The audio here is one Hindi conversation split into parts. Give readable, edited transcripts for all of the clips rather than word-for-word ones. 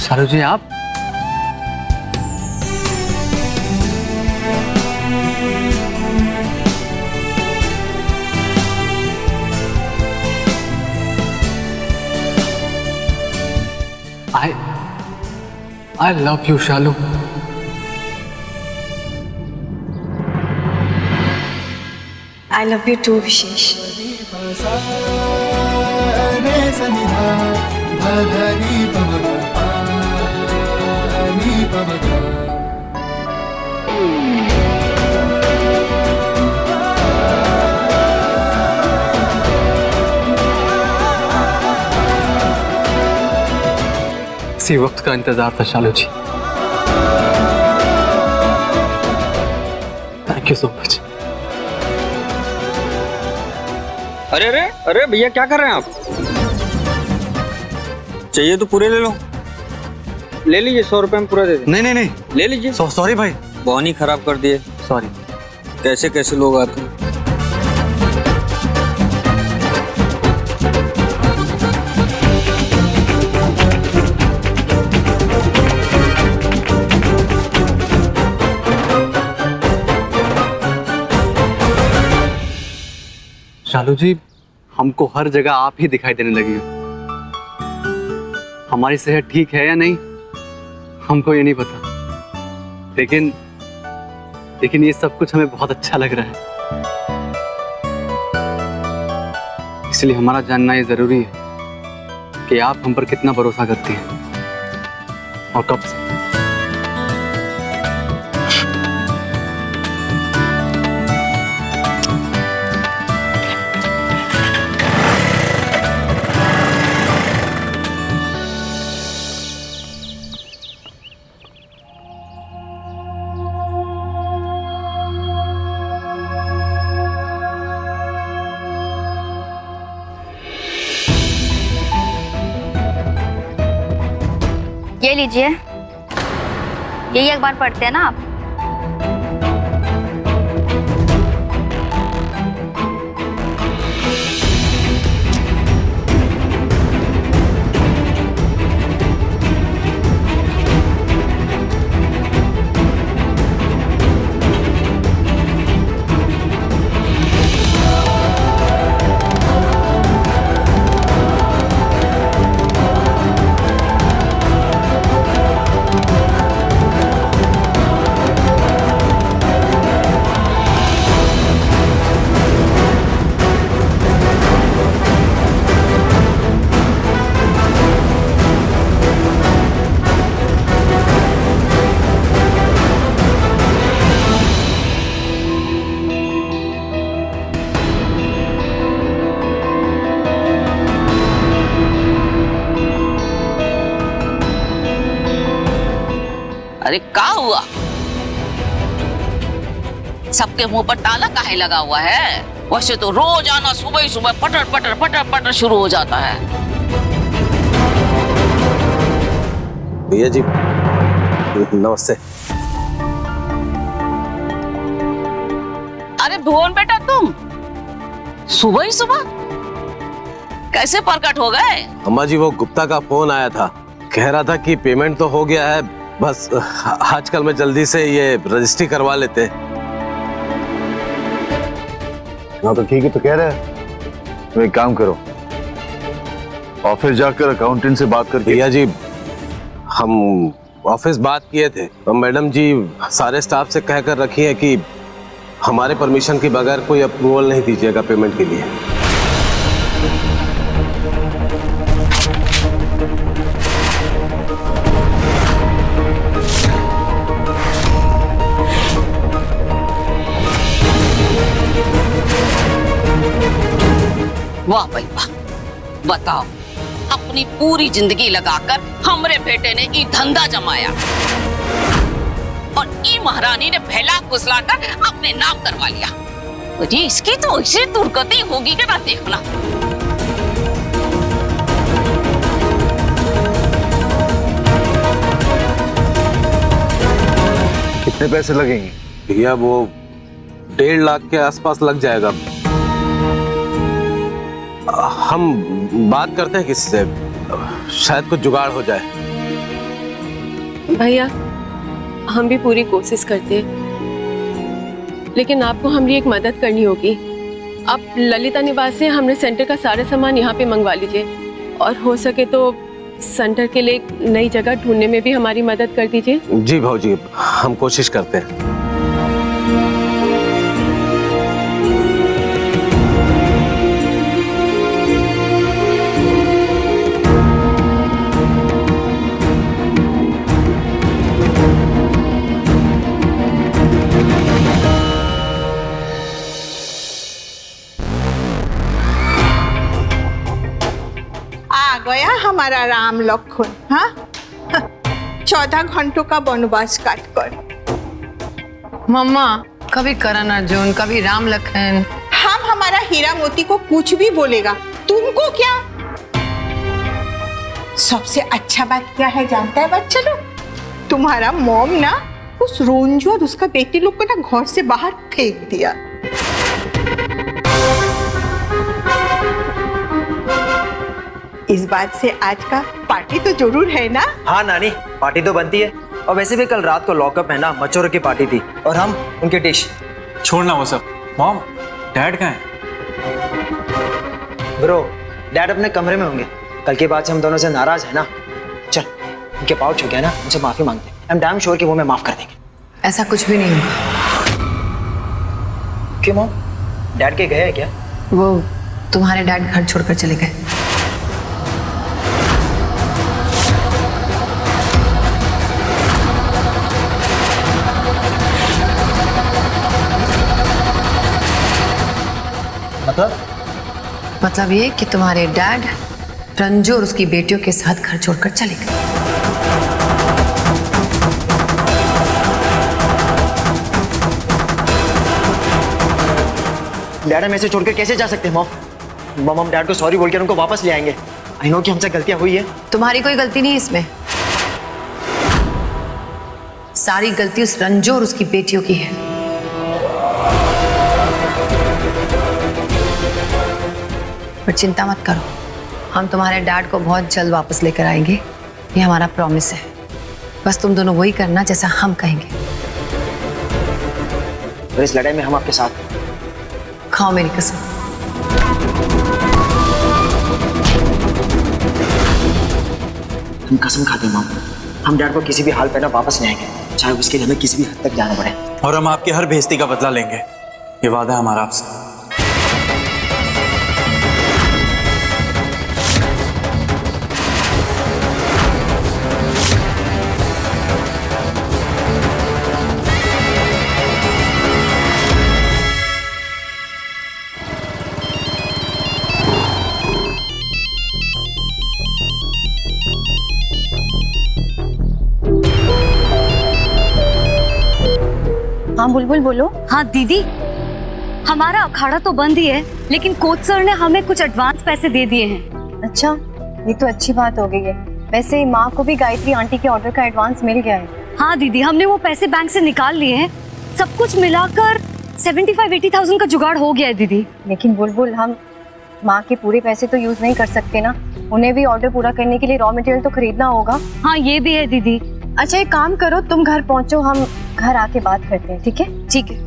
शालू जी आप I love you, Shalu. I love you too, विशेष। इसी वक्त का इंतजार था Shalu ji. Thank you so much. अरे अरे अरे भैया क्या कर रहे हैं आप? चाहिए तो पूरे ले लो। ले लीजिए, 100 रुपए में पूरा दे दे। नहीं नहीं नहीं, ले लीजिए। सॉरी भाई। बहुत ही खराब कर दिए। सॉरी। कैसे कैसे लोग आते हैं। शालू जी, हमको हर जगह आप ही दिखाई देने लगी हो। हमारी सेहत ठीक है या नहीं हमको ये नहीं पता, लेकिन ये सब कुछ हमें बहुत अच्छा लग रहा है। इसलिए हमारा जानना ये जरूरी है कि आप हम पर कितना भरोसा करती हैं और कब से। ये लीजिए, यही अखबार पढ़ते हैं ना आप? अरे क्या हुआ? सबके मुंह पर ताला काहे लगा हुआ है? वैसे तो रोज आना सुबह ही सुबह पटर पटर पटर पटर शुरू हो जाता है। भैया जी नमस्ते। अरे भुवन बेटा, तुम सुबह ही सुबह कैसे प्रकट हो गए? अम्मा जी वो गुप्ता का फोन आया था, कह रहा था कि पेमेंट तो हो गया है, बस आजकल में जल्दी से ये रजिस्ट्री करवा लेते। हाँ तो ठीक है, तो कह रहे हैं तो एक काम करो, ऑफिस जाकर अकाउंटेंट से बात करके। भैया जी हम ऑफिस बात किए थे, तो मैडम जी सारे स्टाफ से कह कर रखी है कि हमारे परमिशन के बगैर कोई अप्रूवल नहीं दीजिएगा पेमेंट के लिए। वाह भाई वाह, बताओ, अपनी पूरी जिंदगी लगाकर हमरे बेटे ने ई धंधा जमाया और ई महारानी ने फैला फुसलाकर अपने नाम करवा लिया। जी इसकी तो ऐसी दुर्गति होगी कि ना देखना। कितने पैसे लगेंगे? भैया वो 1.5 लाख के आसपास लग जाएगा। हम बात करते हैं किसी से, शायद कुछ जुगाड़ हो जाए। भैया हम भी पूरी कोशिश करते हैं, लेकिन आपको हमारी एक मदद करनी होगी। आप ललिता निवास से हमने सेंटर का सारा सामान यहाँ पे मंगवा लीजिए और हो सके तो सेंटर के लिए एक नई जगह ढूंढने में भी हमारी मदद कर दीजिए। जी भाजी, हम कोशिश करते हैं। आ गया हमारा राम लखन। हाँ 14 घंटों का वनवास काट कर। मम्मा कभी करण अर्जुन, कभी राम लखन। हम हमारा हीरा मोती को कुछ भी बोलेगा, तुमको क्या? सबसे अच्छा बात क्या है जानता है बच्चा लोग? तुम्हारा मॉम ना उस रोंजू और उसका बेटी लोग को ना घर से बाहर फेंक दिया। इस बात से आज का पार्टी तो जरूर है ना? हाँ नानी, पार्टी तो बनती है। और वैसे भी कल रात को लॉकअप है ना, मचोर की पार्टी थी और हम उनके डिश। छोड़ना वो सब। मॉम, डैड कहाँ है? ब्रो, डैड अपने कमरे में होंगे। कल के बाद से हम दोनों से नाराज है ना। चल, उनके पाँव छू गया ना, उनसे माफी मांगते हैं। आई एम डैम श्योर कि वो मैं माफ कर देंगे। ऐसा कुछ भी नहीं होगा। क्यों मॉम, डैड के गए हैं क्या? वो तुम्हारे डैड घर छोड़कर चले गए। मतलब ये कि तुम्हारे डैड रंजू और उसकी बेटियों के साथ घर छोड़कर चले गए। डैड हम ऐसे छोड़कर कैसे जा सकते हैं मॉम? मॉम हम डैड को सॉरी बोलकर उनको वापस ले आएंगे। आई नो कि हमसे गलतियां हुई है। तुम्हारी कोई गलती नहीं इसमें, सारी गलती उस रंजू और उसकी बेटियों की है। पर चिंता मत करो, हम तुम्हारे डैड को बहुत जल्द वापस लेकर आएंगे, ये हमारा प्रॉमिस है। बस तुम दोनों वही करना जैसा हम कहेंगे। और इस लड़ाई में हम आपके साथ। खाओ मेरी कसम। हम कसम खाते हैं मॉम, हम डैड को किसी भी हाल पे ना वापस ले आएंगे, चाहे उसके लिए हमें किसी भी हद तक जाना पड़े। और हम आपकी हर बेइज्जती का बदला लेंगे, ये वादा है हमारा आपसे। हाँ बुलबुल बोलो। हाँ दीदी, हमारा अखाड़ा तो बंद ही है, लेकिन कोच सर ने हमें कुछ एडवांस पैसे दे दिए हैं। अच्छा, ये तो अच्छी बात हो गई है। वैसे माँ को भी गायत्री आंटी के ऑर्डर का एडवांस मिल गया है। हाँ दीदी, हमने वो पैसे बैंक से निकाल लिए हैं। सब कुछ मिलाकर 75-80,000 का जुगाड़ हो गया है दीदी। लेकिन बुलबुल, हम माँ के पूरे पैसे तो यूज नहीं कर सकते ना, उन्हें भी ऑर्डर पूरा करने के लिए रॉ मटेरियल तो खरीदना होगा। हाँ ये भी है दीदी। अच्छा एक काम करो, तुम घर पहुँचो, हम घर आके बात करते हैं, ठीक है? ठीक है।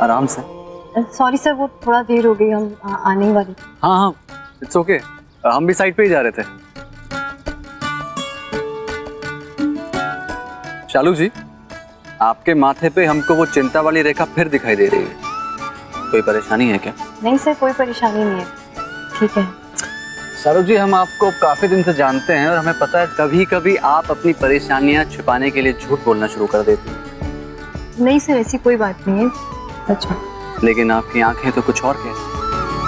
आराम से। सॉरी सर, वो थोड़ा देर हो गई, हम आने ही वाले। हाँ हाँ, इट्स ओके। हम भी साइड पे ही जा रहे थे। शालू जी, आपके माथे पे हमको वो चिंता वाली रेखा फिर दिखाई दे रही है। कोई परेशानी है क्या? नहीं सर, कोई परेशानी नहीं है, ठीक है। शालू जी, हम आपको काफी दिन से जानते हैं और हमें पता है कभी कभी आप अपनी परेशानियां छुपाने के लिए झूठ बोलना शुरू कर देते हैं। नहीं सर, ऐसी कोई बात नहीं है, सच में। लेकिन आपकी आंखें तो कुछ और कहती हैं।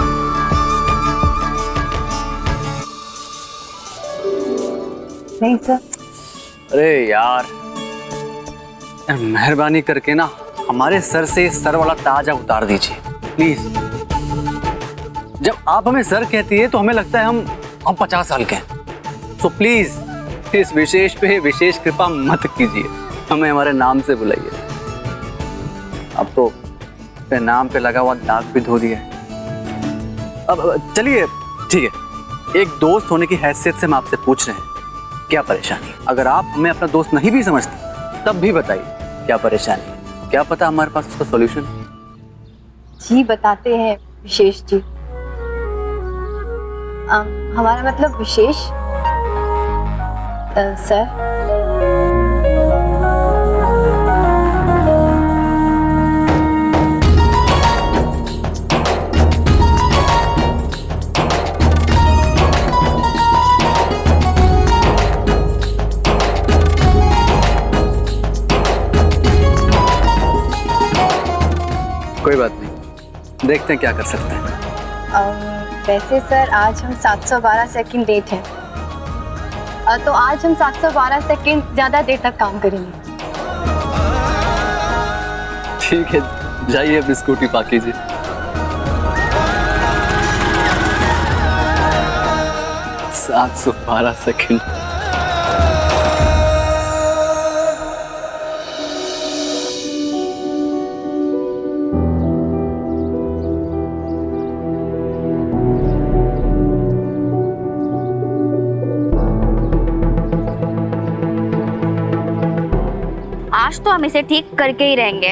नहीं सर। अरे यार, मेहरबानी करके ना हमारे सर से सर वाला ताजा उतार दीजिए प्लीज। जब आप हमें सर कहती है तो हमें लगता है हम 50 साल के हैं। सो प्लीज इस विशेष पे विशेष कृपा मत कीजिए, हमें हमारे नाम से बुलाइए। अब तो अपने नाम पे लगा हुआ दाग भी धो दिया है। अब चलिए ठीक है, एक दोस्त होने की हैसियत से हम आपसे पूछ रहे हैं, क्या परेशानी? अगर आप हमें अपना दोस्त नहीं भी समझते तब भी बताइए क्या परेशानी है, क्या पता हमारे पास उसका सॉल्यूशन। जी बताते हैं विशेष जी। हमारा मतलब विशेष सर, कोई बात नहीं, देखते हैं क्या कर सकते हैं। वैसे सर आज हम 712 सेकंड लेट हैं, तो आज हम 712 सेकंड ज्यादा देर तक काम करेंगे। ठीक है, जाइए अपनी स्कूटी पार्क कीजिए। सात 712 सेकंड। आज तो हम इसे ठीक करके ही रहेंगे।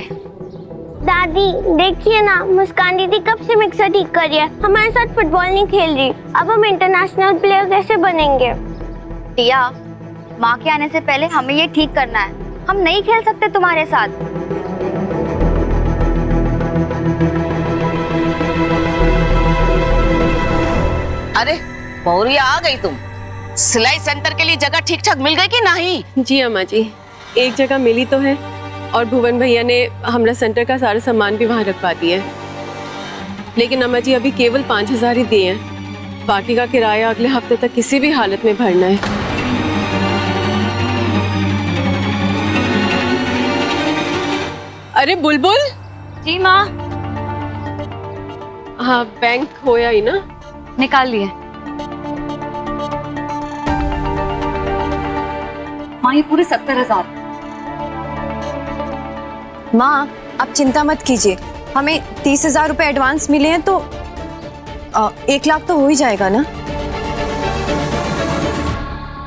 दादी देखिए ना, मुस्कान दीदी कब से मिक्सर ठीक कर रही है, हमारे साथ फुटबॉल नहीं खेल रही। अब हम इंटरनेशनल प्लेयर कैसे बनेंगे? टिया, माँ के आने से पहले हमें ये ठीक करना है, हम नहीं खेल सकते तुम्हारे साथ। अरे बहुरिया आ गई तुम। सिलाई सेंटर के लिए जगह ठीक ठाक मिल गई कि नहीं? जी अम्मा जी, एक जगह मिली तो है और भुवन भैया ने हमरा सेंटर का सारा सामान भी वहाँ रखवा दिया है। लेकिन अम्मा जी अभी केवल 5,000 ही दिए हैं, बाकी का किराया अगले हफ्ते तक किसी भी हालत में भरना है। अरे बुलबुल। जी माँ। हाँ बैंक होया ही ना? निकाल लिए। माँ ये पूरे 70,000। माँ आप चिंता मत कीजिए, हमें 30,000 रुपए एडवांस मिले हैं तो 1 लाख तो हो ही जाएगा ना।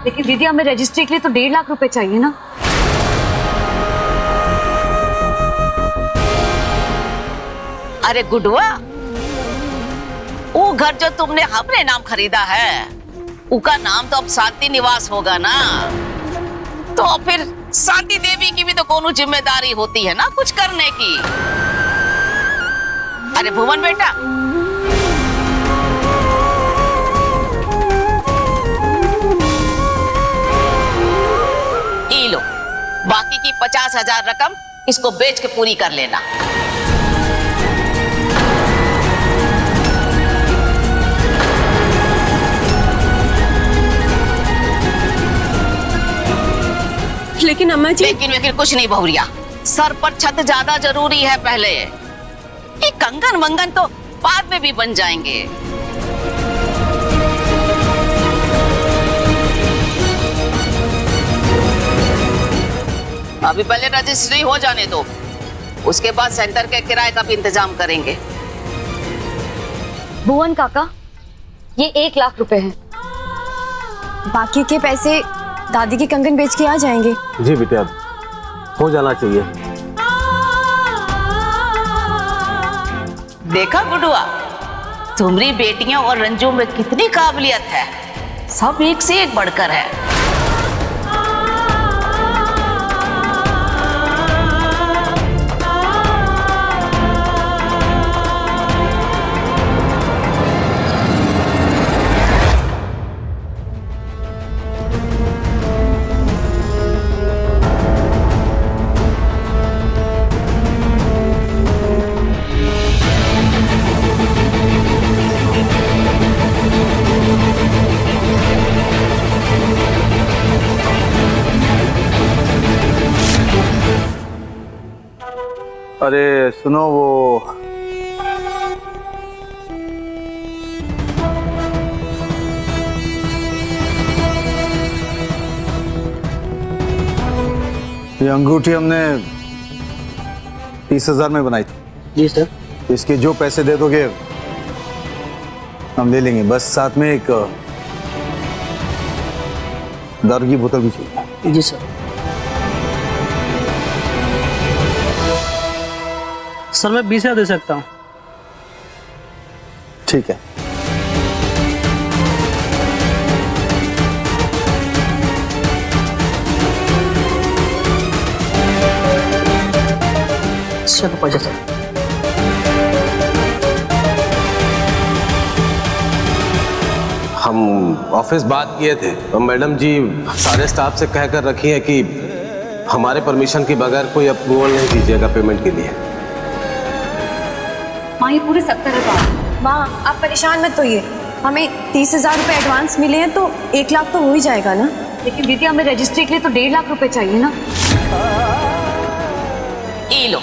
लेकिन दीदी हमें रजिस्ट्री के लिए तो 1.5 लाख रुपए चाहिए ना। अरे गुडवा, वो घर जो तुमने अपने नाम खरीदा है उसका नाम तो अब शांति निवास होगा ना, तो फिर शांति देवी की भी तो कोनो जिम्मेदारी होती है ना कुछ करने की। अरे भुवन बेटा, ये लो, बाकी की 50,000 रकम इसको बेच के पूरी कर लेना। लेकिन अम्मा जी। लेकिन कुछ नहीं बहुरिया, सर पर छत ज्यादा जरूरी है पहले। ये कंगन मंगन तो बाद में भी बन जाएंगे। अभी पहले रजिस्ट्री हो जाने दो, उसके बाद सेंटर के किराए का भी इंतजाम करेंगे। भुवन काका, ये 1 लाख रुपए हैं। बाकी के पैसे दादी के कंगन बेच के आ जाएंगे। जी बेटा, हो जाना चाहिए। देखा गुडुआ, तुम्हारी बेटियों और रंजू में कितनी काबिलियत है, सब एक से एक बढ़कर है। अरे सुनो, वो ये अंगूठी हमने 30,000 में बनाई थी। जी सर। इसके जो पैसे दे दोगे हम ले लेंगे, बस साथ में एक दारू की बोतल भी चाहिए। जी सर। सर मैं 20,000 दे सकता हूँ। ठीक है। चलो 50,000। हम ऑफिस बात किए थे तो मैडम जी सारे स्टाफ से कह कर रखी है कि हमारे परमिशन के बगैर कोई अप्रूवल नहीं दीजिएगा पेमेंट के लिए। माँ ये पूरे 70 है। माँ आप परेशान मत होइए, हमें 30,000 रुपए एडवांस मिले हैं तो 1 लाख तो हो ही जाएगा ना। लेकिन दीदी हमें रजिस्ट्री के लिए तो 1.5 लाख रुपए चाहिए ना। ये लो,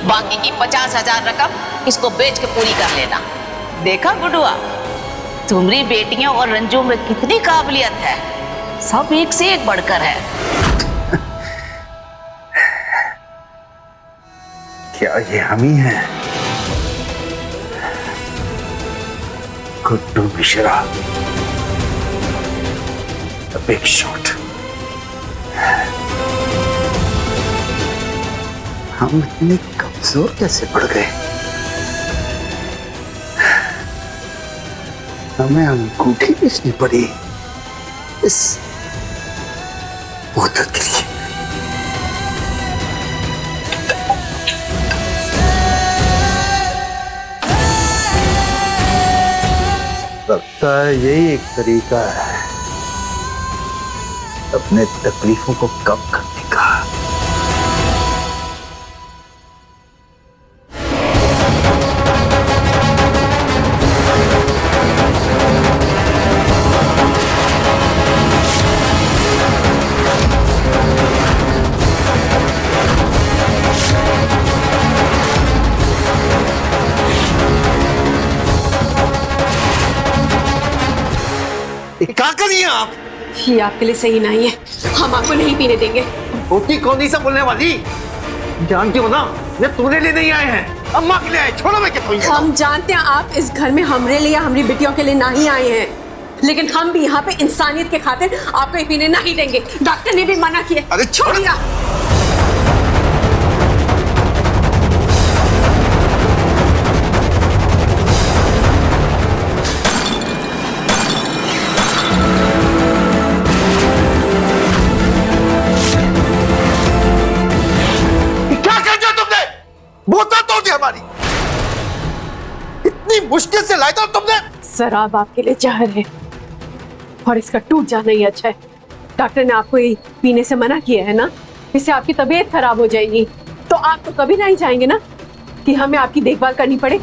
बाकी की 50,000 रकम इसको बेच के पूरी कर लेना। देखा गुडुआ, तुम्हारी बेटियों और रंजू में कितनी काबिलियत है, सब एक से एक बढ़कर है। क्या ये हम ही हैं? Guddu Mishra, the big shot. हम इतने कमजोर कैसे पड़ गए? हमें अंगूठी बेचनी पड़ी इस बोतल के लिए। लगता है यही एक तरीका है अपने तकलीफों को कम करने का। क्या करिए आप? ये आपके लिए सही नहीं है, हम आपको नहीं पीने देंगे। होती कौन सा बोलने वाली? जानती हो ना, ये तुम्हारे लिए नहीं आए हैं, अम्मा के लिए आए। छोड़ो मैं क्या। हम जानते हैं आप इस घर में हमरे लिए, हमारी बेटियों के लिए नहीं आए हैं, लेकिन हम भी यहाँ पे इंसानियत के खातिर आपको ये पीने नहीं देंगे। डॉक्टर ने भी मना किया। अरे छोड़िए। बोतल तोड़ दी हमारी, इतनी मुश्किल से लाया था तुमने। शराब आपके लिए जहर है और इसका टूट जाना ही अच्छा है। डॉक्टर ने आपको ये पीने से मना किया है ना, इससे आपकी तबीयत खराब हो जाएगी। तो आप तो कभी नहीं चाहेंगे ना कि हमें आपकी देखभाल करनी पड़े,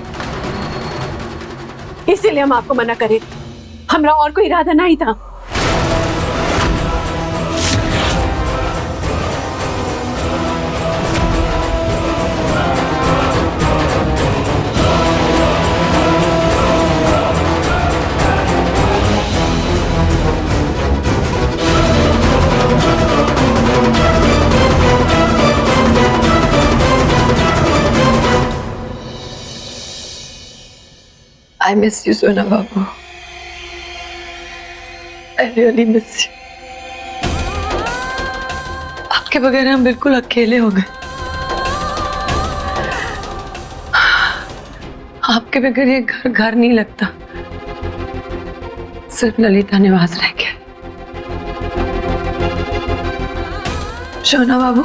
इसीलिए हम आपको मना करें। हमारा और कोई इरादा नहीं था। I miss you, सोना बाबू। I really miss you। आपके बगैर हम बिल्कुल अकेले हो गए। आपके बगैर ये घर घर नहीं लगता, सिर्फ ललिता निवास रह गया। सोना बाबू,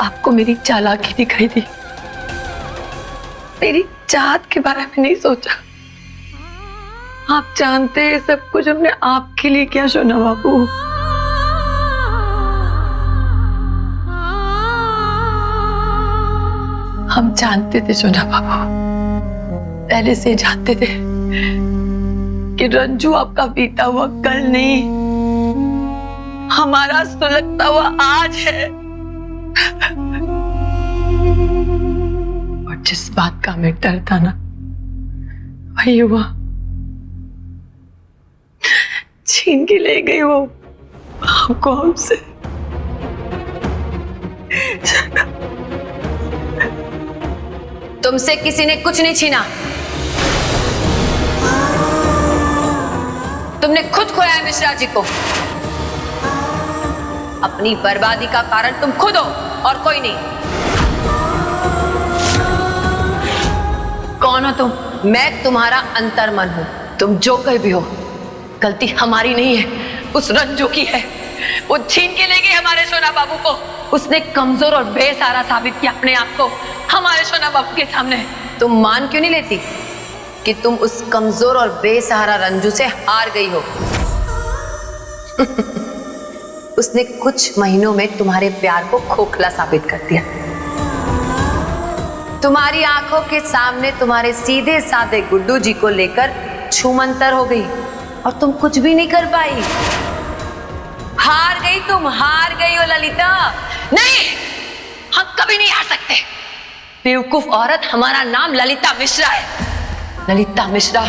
आपको मेरी चालाकी दिखाई दी, मेरी चाहत के बारे में नहीं सोचा। आप जानते हैं सब कुछ हमने आपके लिए किया सोना बाबू। हम जानते थे सोना बाबू, पहले से जानते थे कि रंजू आपका बीता हुआ कल नहीं, हमारा सुलगता हुआ आज है। और जिस बात का हमें डर था ना, वही हुआ। छीन के ले गई वो आपको हमसे। तुमसे किसी ने कुछ नहीं छीना, तुमने खुद खोया है मिश्रा जी को। अपनी बर्बादी का कारण तुम खुद हो और कोई नहीं। कौन हो तुम? मैं तुम्हारा अंतर्मन हूं। तुम जो कहीं भी हो, गलती हमारी नहीं है, उस रंजू की है। वो छीन के ले गई हमारे सोना बाबू को। उसने कमजोर और बेसहारा साबित किया अपने आप को हमारे सोना बाबू के सामने। तुम मान क्यों नहीं लेती कि तुम उस कमजोर और बेसहारा रंजू से हार गई हो? उसने कुछ महीनों में तुम्हारे प्यार को खोखला साबित कर दिया। तुम्हारी आंखों के सामने तुम्हारे सीधे साधे गुड्डू जी को लेकर छूमंतर हो गई और तुम कुछ भी नहीं कर पाई। हार गई, तुम हार गई हो ललिता। नहीं, हम कभी नहीं हार सकते। बेवकूफ औरत, हमारा नाम ललिता मिश्रा है। ललिता मिश्रा,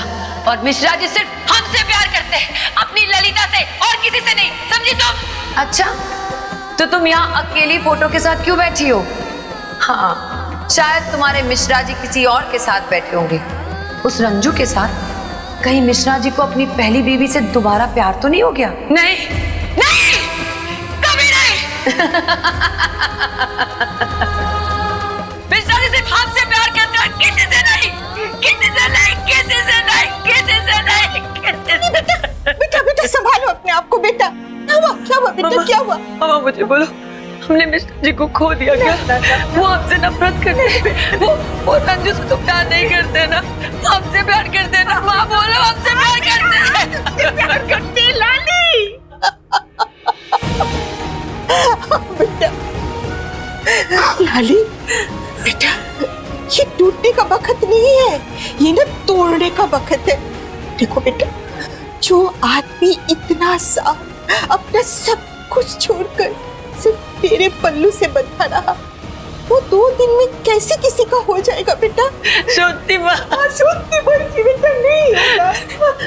और मिश्रा जी सिर्फ हमसे प्यार करते हैं, अपनी ललिता से और किसी से नहीं, समझी तुम? अच्छा, तो तुम यहाँ अकेली फोटो के साथ क्यों बैठी हो? हाँ, शायद तुम्हारे मिश्रा जी किसी और के साथ बैठे होंगे, उस रंजू के साथ। कहीं मिश्रा जी को अपनी पहली बीवी से दोबारा प्यार तो नहीं हो गया? नहीं, नहीं, कभी नहीं। मिश्रा जी सिर्फ हमसे प्यार करते हैं, किसी से नहीं, किसी से नहीं, किसी से नहीं, किसी से नहीं, किसी से नहीं। बेटा बेटा संभालो अपने आप को बेटा। क्या हुआ बेटा, क्या हुआ? मामा मुझे बोलो, हमने मिश्रा जी को खो दिया क्या? वो हमसे नफरत करते हैं, वो रंजू से तो प्यार नहीं करते ना, हमसे प्यार करते ना। माँ बोलो, हमसे प्यार करते हैं, प्यार करते लाली। बेटा लाली, बेटा ये टूटने का वक्त नहीं है, ये ना तोड़ने का वक्त है। देखो बेटा, जो आदमी इतना सा अपना सब कुछ छोड़कर सिर्फ तेरे पल्लू से बंधा रहा, वो 2 दिन में कैसे किसी का हो जाएगा बेटा? सोती माँ, सोती बड़ी बेटा, नहीं होगा,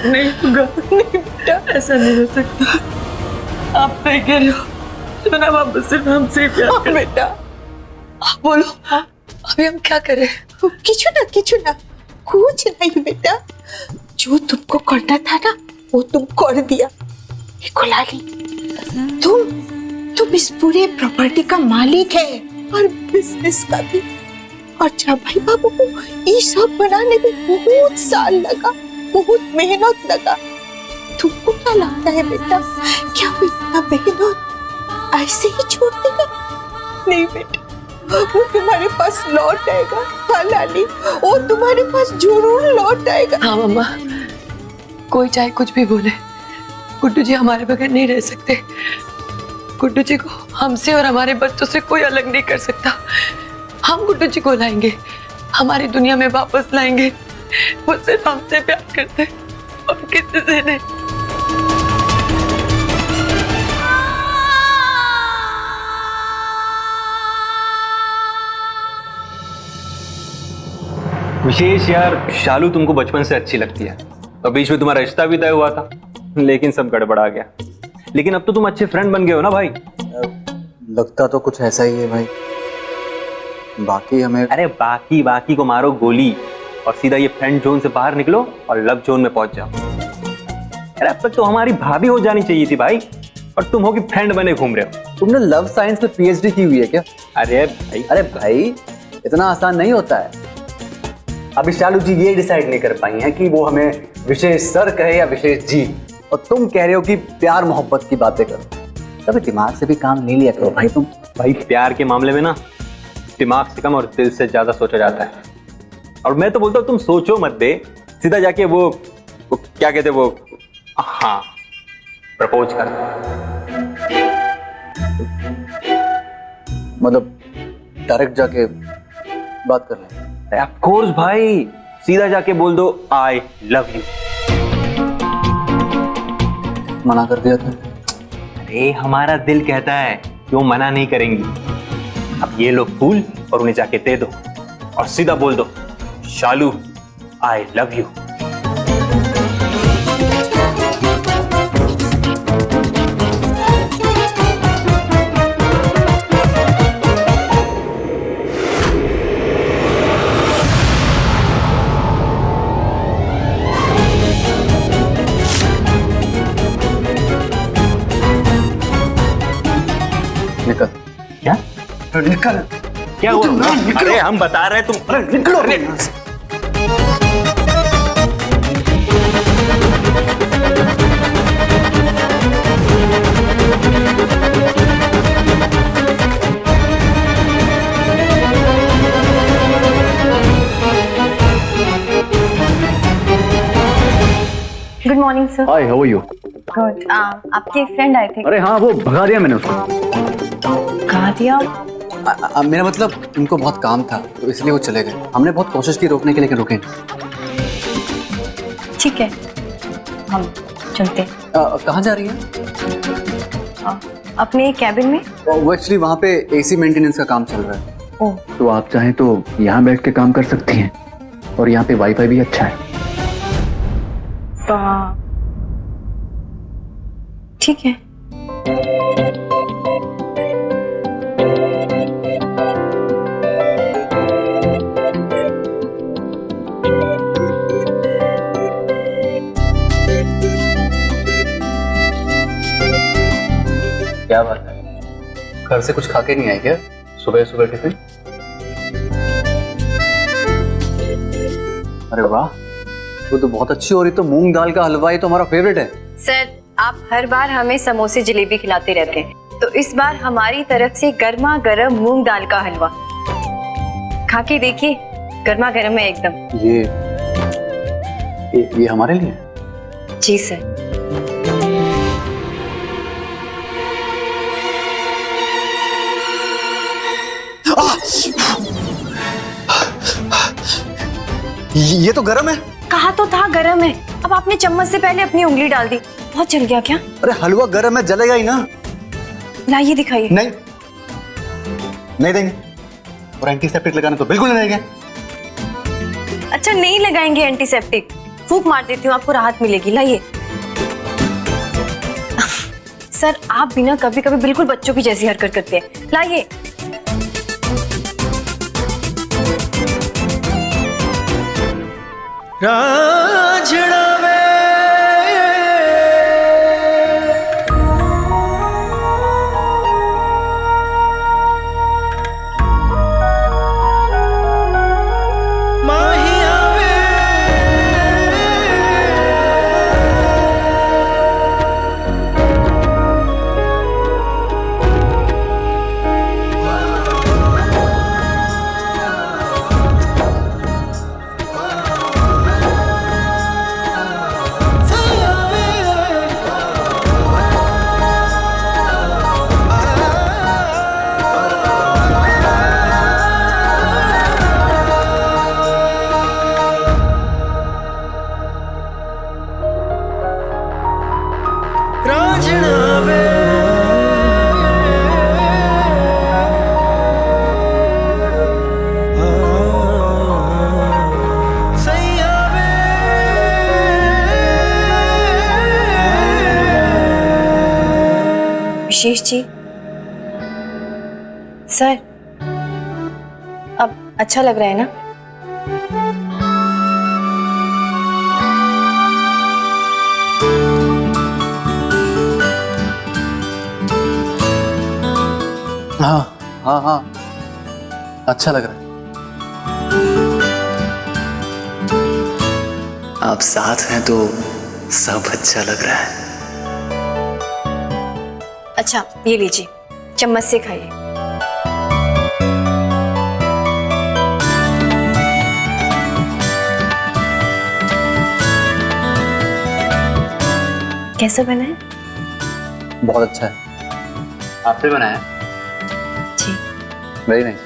नहीं होगा, नहीं बेटा, ऐसा नहीं हो सकता। आप सही कह रहे हो, सोना बाबू सिर्फ हमसे प्यार करते। बेटा आप बोलो, अभी हम क्या करें? किचु ना कुछ नहीं बेटा, जो तुमको करना था ना वो तुम कर दिया। देखो लाली, तुम इस पूरे प्रॉपर्टी का मालिक है और बिजनेस का भी। और जब भाई बाबू को ये सब बनाने में बहुत साल लगा, बहुत मेहनत लगा। तुमको क्या लगता है बेटा, क्या वो इतना मेहनत ऐसे ही छोड़ देगा? नहीं बेटा, वो तुम्हारे पास लौट आएगा। हाँ लाली, वो तुम्हारे पास जरूर लौट आएगा। हाँ मम्मा, कोई चाहे कुछ भी बोले, गुड्डू जी हमारे बगैर नहीं रह सकते। गुड्डू जी को हमसे और हमारे बच्चों से कोई अलग नहीं कर सकता। हम गुड्डू जी को लाएंगे, हमारी दुनिया में वापस लाएंगे। वो सिर्फ हमसे प्यार करते और किसी से नहीं। विशेष यार, शालू तुमको बचपन से अच्छी लगती है और बीच में तुम्हारा रिश्ता भी तय हुआ था, लेकिन सब गड़बड़ा गया। लेकिन अब तो तुम अच्छे फ्रेंड बन गए हो ना भाई? लगता तो कुछ ऐसा ही है भाई। बाकी हमें, अरे बाकी को मारो गोली और सीधा ये फ्रेंड जोन से बाहर निकलो और लव जोन में पहुंच जाओ। अरे अब तक तो हमारी भाभी हो जानी चाहिए थी भाई, और तुम हो कि फ्रेंड बने घूम रहे हो। तुमने लव साइंस में पीएचडी की हुई है क्या? अरे भाई इतना आसान नहीं होता है। अभी शालू जी ये डिसाइड नहीं कर पाई हैं कि वो हमें विशेष सर कहे या विशेष जी, और तुम कह रहे हो कि प्यार मोहब्बत की बातें करो। कभी दिमाग से भी काम नहीं लिया करो भाई तुम। भाई प्यार के मामले में ना दिमाग से कम और दिल से ज्यादा सोचा जाता है। और मैं तो बोलता हूँ तुम सोचो मत बे, सीधा जाके वो क्या कहते वो, हाँ, प्रपोज कर। मतलब डायरेक्ट जाके बात कर लें? ऑफ कोर्स भाई, सीधा जाके बोल दो आई लव यू। मना कर दिया था? अरे हमारा दिल कहता है कि वो मना नहीं करेंगी। अब ये लो फूल और उन्हें जाके दे दो और सीधा बोल दो, शालू आई लव यू। निकल। क्या निकल। क्या हुआ? अरे हम बता रहे तुम। अरे निकलो। Good morning sir. Hi, how are you? Good. आपके एक फ्रेंड आए थे। अरे हाँ, वो भगा दिया मैंने उसको। कहा दिया? मेरा मतलब उनको बहुत काम था तो इसलिए वो चले गए। हमने बहुत कोशिश की रोकने के, लेकिन रुके नहीं। ठीक है, हम चलते हैं। कहाँ जा रही हैं? अपने कैबिन में। वो एक्चुअली वहाँ पे एसी मेंटेनेंस का काम चल रहा है। ओह। तो आप चाहें तो यहाँ बैठ के काम कर सकती हैं, और यहाँ पे वाईफाई भी अच्छा है। ठीक है। क्या बात है, घर से कुछ खा के नहीं आए क्या सुबह सुबह टिफिन? अरे वाह, वो तो बहुत अच्छी हो रही। तो मूंग दाल का हलवा ही तो हमारा फेवरेट है। सर, आप हर बार हमें समोसे जलेबी खिलाते रहते हैं, तो इस बार हमारी तरफ से गर्मा गर्म मूंग दाल का हलवा। खा के देखिए, गर्मा गर्म है एकदम। ये हमारे लिए? जी सर। ये तो गरम है। कहा तो था गरम है। अब आपने चम्मच से पहले अपनी उंगली डाल दी, बहुत जल गया क्या? अरे हलवा गरम है, जलेगा ही ना। लाइए दिखाइए। नहीं, नहीं देंगे। और एंटीसेप्टिक लगाना तो बिल्कुल नहीं देंगे। अच्छा, नहीं लगाएंगे एंटीसेप्टिक, फूंक मार देती हूँ, आपको राहत मिलेगी। लाइए। सर, आप भी ना कभी कभी बिल्कुल बच्चों की जैसी हरकत करते हैं। लाइए। विशेष जी, सर, अब अच्छा लग रहा है ना? हाँ हाँ हाँ, अच्छा लग रहा है। आप साथ हैं तो सब अच्छा लग रहा है। अच्छा, ये लीजिए, चम्मच से खाइए। कैसा बना है? बहुत अच्छा है। आपने बनाया? जी। Very nice.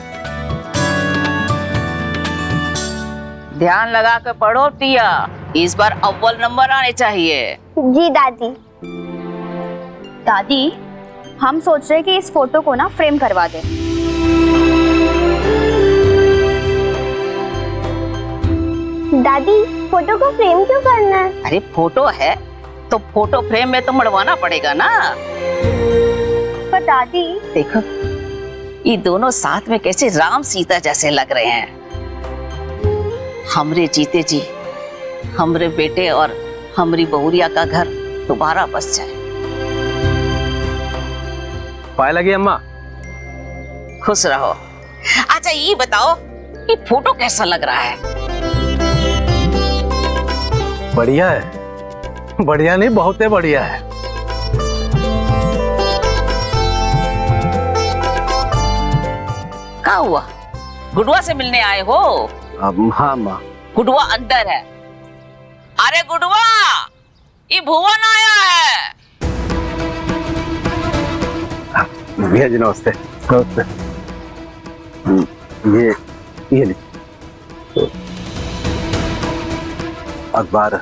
ध्यान लगा कर पढ़ो टिया, इस बार अव्वल नंबर आने चाहिए। जी दादी। दादी, हम सोच रहे कि इस फोटो को ना फ्रेम करवा दें। दादी फोटो को फ्रेम क्यों करना है? अरे फोटो है तो फोटो फ्रेम में तो मड़वाना पड़ेगा ना। पर दादी देखो ये दोनों साथ में कैसे राम सीता जैसे लग रहे हैं। हमरे जीते जी हमरे बेटे और हमरी बहुरिया का घर दोबारा बस जाए। पाए लगी अम्मा। खुश रहो। अच्छा ये बताओ ये फोटो कैसा लग रहा है? बढ़िया है। बढ़िया नहीं, बहुत ही बढ़िया है। क्या हुआ? गुडुआ से मिलने आए हो? हाँ माँ। गुडुआ अंदर है। अरे गुडुआ ये भुवन आया है। भैया जी नमस्ते। नमस्ते। ये ली अखबार।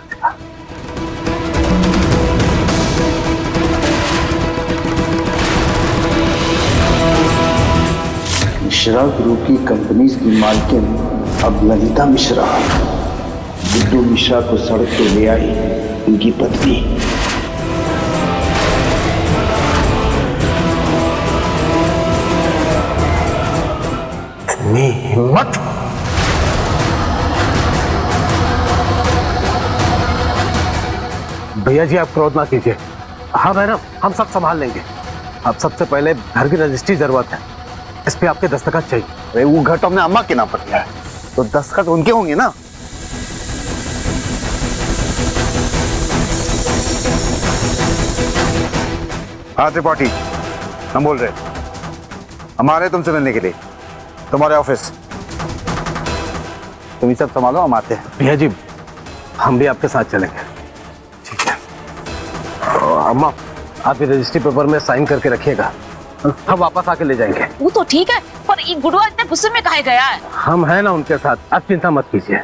मिश्रा ग्रुप की कंपनीज की मालकिन अब ललिता मिश्रा, गुड्डू मिश्रा को सड़क पे ले आई उनकी पत्नी। इतनी हिम्मत! भैया जी आप क्रोध ना कीजिए। हाँ मैडम हम सब संभाल लेंगे। अब सबसे पहले घर की रजिस्ट्री जरूरत है, इस पे आपके दस्तखत चाहिए। अरे वो घर तो हमने अम्मा के नाम पर किया है, तो दस्तखत उनके होंगे ना। हाँ त्रिपाठी हम बोल रहे हमारे तुमसे मिलने के लिए तुम्हारे ऑफिस। तुम ये सब संभालो, हम आते हैं। भैया जी हम भी आपके साथ चलेंगे। ठीक है। अम्मा आप ये रजिस्ट्री पेपर में साइन करके रखिएगा, हम वापस आके ले जाएंगे। वो तो ठीक है पर ये गुडुआ इतने गुस्से में काहे गया है? हम हैं ना उनके साथ, आप चिंता मत कीजिए।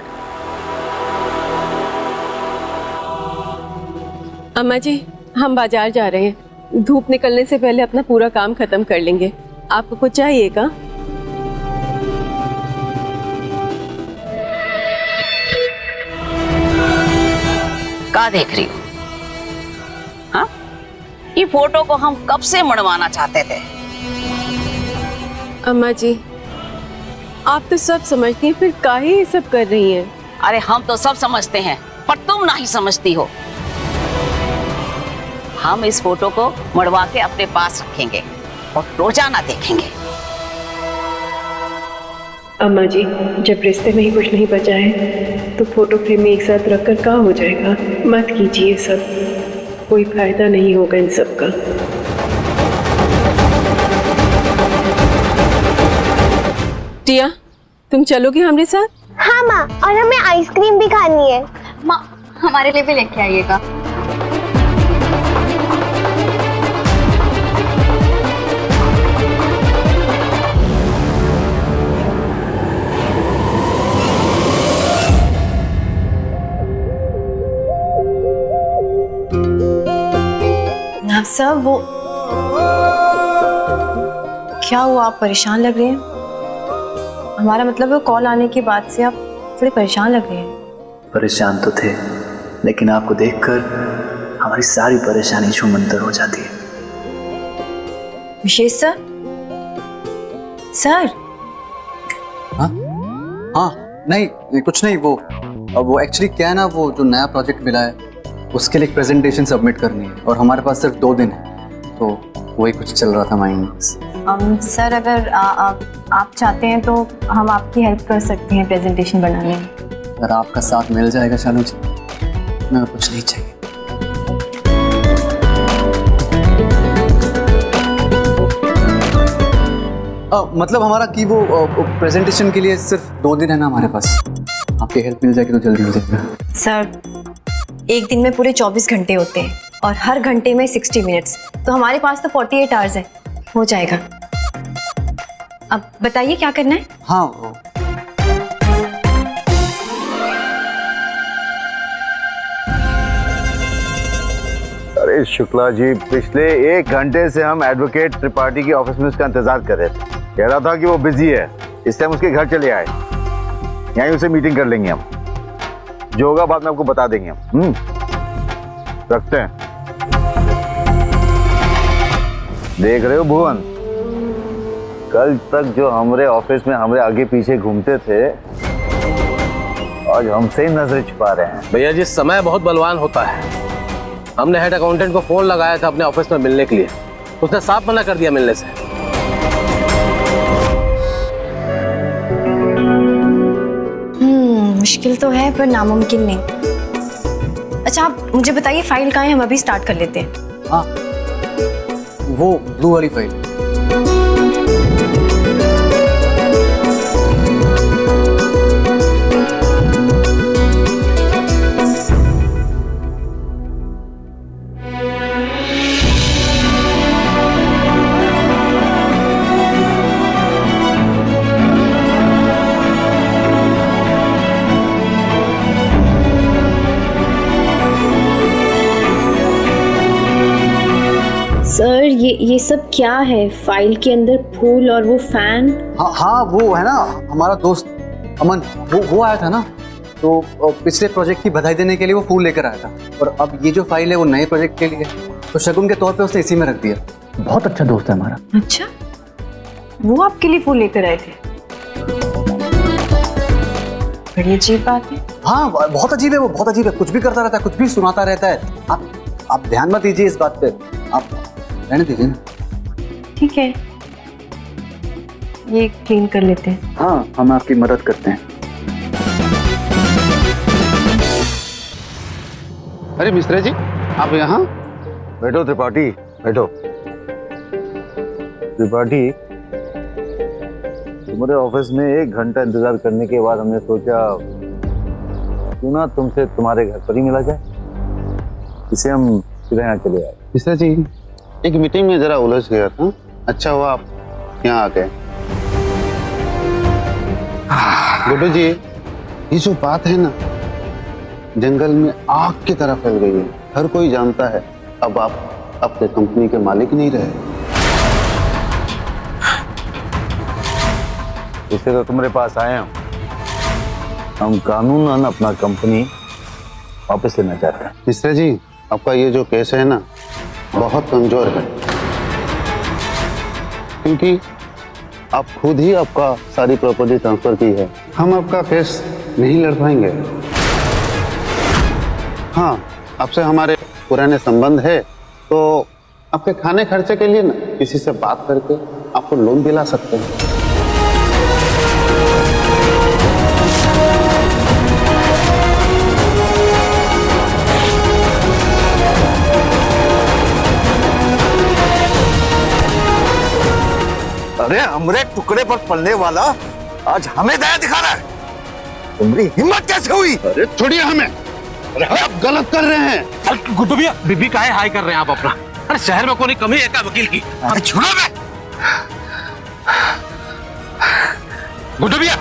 अम्मा जी हम बाजार जा रहे हैं, धूप निकलने से पहले अपना पूरा काम खत्म कर लेंगे। आपको कुछ चाहिएगा? क्या देख रही हो? हाँ ये फोटो को हम कब से मड़वाना चाहते थे। अम्मा जी आप तो सब समझती हैं, फिर काहे ये सब कर रही हैं? अरे हम तो सब समझते हैं पर तुम नहीं समझती हो। हम इस फोटो को मड़वा के अपने पास रखेंगे और रोजाना देखेंगे। अम्मा जी जब रिश्ते में ही कुछ नहीं बचा है तो फोटो फ्रेम में एक साथ रखकर क्या हो जाएगा? मत कीजिए सब, कोई फायदा नहीं होगा इन सब का। टिया तुम चलोगी हमारे साथ? हाँ माँ, और हमें आइसक्रीम भी खानी है। माँ हमारे लिए भी लेके आइएगा। सर वो क्या हुआ? आप परेशान लग रहे हैं। हमारा मतलब है कॉल आने के बाद से आप थोड़े परेशान लग रहे हैं। परेशान तो थे, लेकिन आपको देखकर हमारी सारी परेशानी छूमंतर हो जाती है। विशेष सर? सर हाँ हाँ नहीं कुछ नहीं, वो एक्चुअली क्या है ना, वो जो नया प्रोजेक्ट मिला है उसके लिए एक प्रेजेंटेशन सबमिट करनी है और हमारे पास सिर्फ 2 दिन है, तो वही कुछ चल रहा था माइंड। सर अगर आप चाहते हैं तो हम आपकी हेल्प कर सकते हैं प्रेजेंटेशन बनाने में। अगर आपका साथ मिल जाएगा शानू जी, मैं कुछ नहीं चाहिए। मतलब हमारा कि वो प्रेजेंटेशन के लिए सिर्फ 2 दिन है ना हमारे पास, आपकी हेल्प मिल जाएगी तो जल्दी हो जाएगा। सर एक दिन में पूरे 24 घंटे होते हैं और हर घंटे में 60 मिनट्स, तो हमारे पास तो 48 आवर्स है, हो जाएगा। अब बताइए क्या करना है? हाँ अरे शुक्ला जी, पिछले 1 घंटे से हम एडवोकेट त्रिपाठी की ऑफिस में उसका इंतजार कर रहे थे। कह रहा था कि वो बिजी है, इस टाइम उसके घर चले आए, यहीं उसे मीटिंग कर लेंगे हम। जो होगा बाद में आपको बता देंगे हम। रखते हैं। देख रहे हो भुवन, कल तक जो हमारे ऑफिस में हमारे आगे पीछे घूमते थे, आज हमसे ही नजरें छुपा रहे हैं। भैया जी, समय बहुत बलवान होता है। हमने हेड अकाउंटेंट को फोन लगाया था अपने ऑफिस में मिलने के लिए, उसने साफ मना कर दिया मिलने से। मुश्किल तो है पर नामुमकिन नहीं। अच्छा आप मुझे बताइए फाइल कहाँ है, हम अभी स्टार्ट कर लेते हैं। हाँ, वो ब्लू वाली फाइल। सर ये सब क्या है? फाइल के अंदर फूल और वो फैन। हाँ, वो है ना हमारा दोस्त अमन, वो आया था ना, तो पिछले प्रोजेक्ट की बधाई देने के लिए वो फूल लेकर आया था। और अब ये जो फाइल है वो नए प्रोजेक्ट के लिए, तो शगुन के तौर पे उसने इसी में रख दिया। बहुत अच्छा दोस्त है हमारा। अच्छा, वो आपके लिए फूल लेकर आए थे? बड़ी अजीब बात है। हाँ, बहुत अजीब है वो, बहुत अजीब है। कुछ भी करता रहता है, कुछ भी सुनाता रहता है। आप ध्यान मत दीजिए इस बात पे, आप रहने दीजिए ना। ठीक है, ये क्लीन कर लेते हैं। हाँ, हम आपकी मदद करते हैं। अरे मिश्रा जी, आप यहाँ? बैठो त्रिपाठी, बैठो। त्रिपाठी, तुम्हारे ऑफिस में 1 घंटा इंतजार करने के बाद हमने सोचा क्यों ना तुमसे तुम्हारे घर पर ही मिला जाए, इसे हम सीधे यहाँ चले आए। मिश्रा जी, एक मीटिंग में जरा उलझ गया था, अच्छा हुआ आप यहाँ आ गए। गुड्डू जी, ये जो बात है ना, जंगल में आग की तरह फैल गई है। हर कोई जानता है अब आप अपने कंपनी के मालिक नहीं रहे। इससे तो तुम्हारे पास आए हम कानूनन अपना कंपनी वापस लेना चाहते हैं। मिश्रा जी, आपका ये जो केस है ना, बहुत कमजोर है, क्योंकि आप खुद ही आपका सारी प्रॉपर्टी ट्रांसफर की है। हम आपका केस नहीं लड़ पाएंगे। हाँ, आपसे हमारे पुराने संबंध है, तो आपके खाने खर्चे के लिए ना किसी से बात करके आपको लोन दिला सकते हैं। अरे हमरे टुकड़े पर पलने वाला आज हमें दया दिखा रहा है, तुम्हारी हिम्मत कैसे हुई? अरे छोड़िए हमें, अरे आप गलत कर रहे हैं। गुड्डू भैया, बीबी काहे हाई कर रहे हैं आप अपना? अरे शहर में कोई कमी है क्या वकील की? अरे छोड़ो बे। गुड्डू भैया,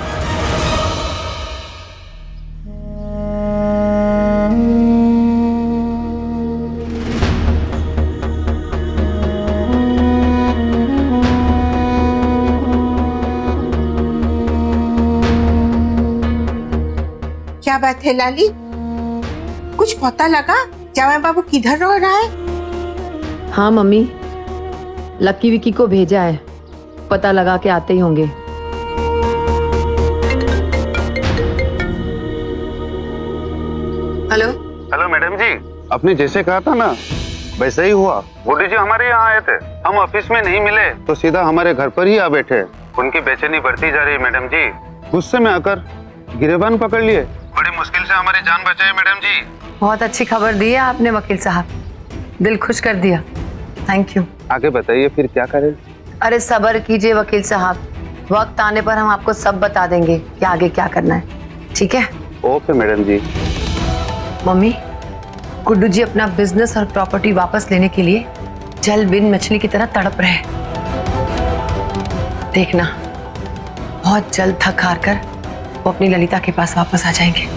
क्या बात है लाली, कुछ पता लगा जवाई बाबू किधर रह रहा है? हाँ मम्मी, लक्की विक्की को भेजा है, पता लगा के आते ही होंगे। हेलो मैडम जी, आपने जैसे कहा था ना वैसे ही हुआ। गुड्डू जी हमारे यहाँ आए थे, हम ऑफिस में नहीं मिले तो सीधा हमारे घर पर ही आ बैठे। उनकी बेचैनी बढ़ती जा रही है मैडम जी। गुस्से में आकर गिरेबान पकड़ लिए, बड़ी मुश्किल से हमारी जान बचाई मैडम जी। बहुत अच्छी खबर दी है आपने वकील साहब, दिल खुश कर दिया, थैंक यू। आगे बताइए फिर क्या करें? अरे सब्र कीजिए वकील साहब, वक्त आने पर हम आपको सब बता देंगे कि आगे क्या करना है, ठीक है? ओके मैडम जी। मम्मी, गुड्डू जी अपना बिजनेस और प्रॉपर्टी वापस लेने के लिए जल बिन मछली की तरह तड़प रहे हैं। देखना, बहुत जल्द थक हार कर वो अपनी ललिता के पास वापस आ जाएंगे।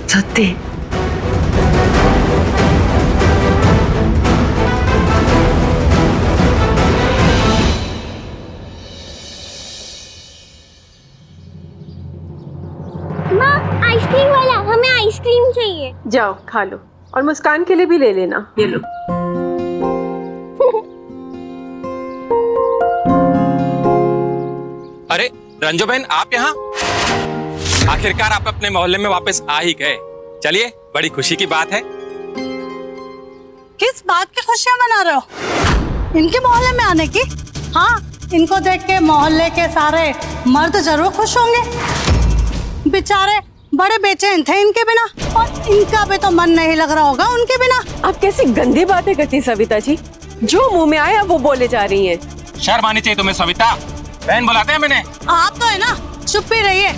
सत्य। चाहिए। जाओ खा लो, और मुस्कान के लिए भी ले लेना। ये लो। अरे रंजू बहन, आप यहाँ? आखिरकार आप अपने मोहल्ले में वापस आ ही गए। चलिए, बड़ी खुशी की बात है। किस बात की खुशियां मना रहे हो? इनके मोहल्ले में आने की? हाँ, इनको देख के मोहल्ले के सारे मर्द जरूर खुश होंगे। बेचारे बड़े बेचैन थे इनके बिना, और इनका भी तो मन नहीं लग रहा होगा उनके बिना। आप कैसी गंदी बातें करती सविता जी, जो मुंह में आया वो बोले जा रही हैं। शर्म आनी चाहिए तुम्हें सविता, बहन बुलाते हैं मैंने। आप तो है ना, चुप ही रहिए।